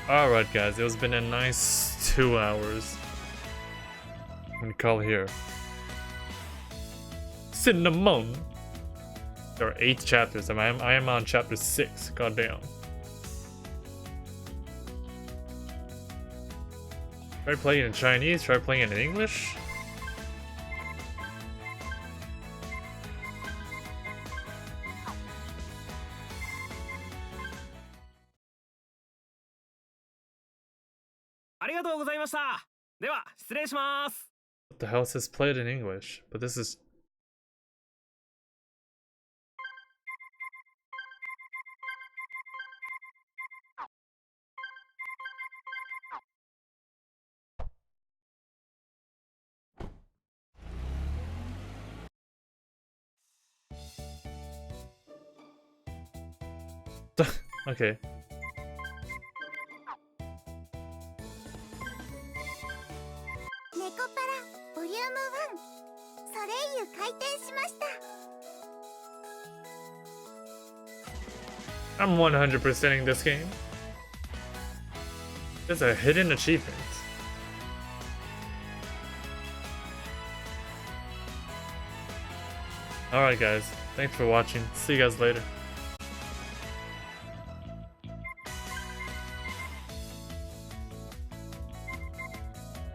Alright guys, it's been a nice 2 hours. I'm gonna call it here. Cinnamon! There are 8 chapters, and I am on chapter 6, goddamn. Try playing in Chinese, try playing it in English. What the hell says play it in English? But this is... Okay. ネコパラボリューム1ソレイユ開店しました I'm 100%ing this game. There's a hidden achievement. Alright guys, thanks for watching. See you guys later.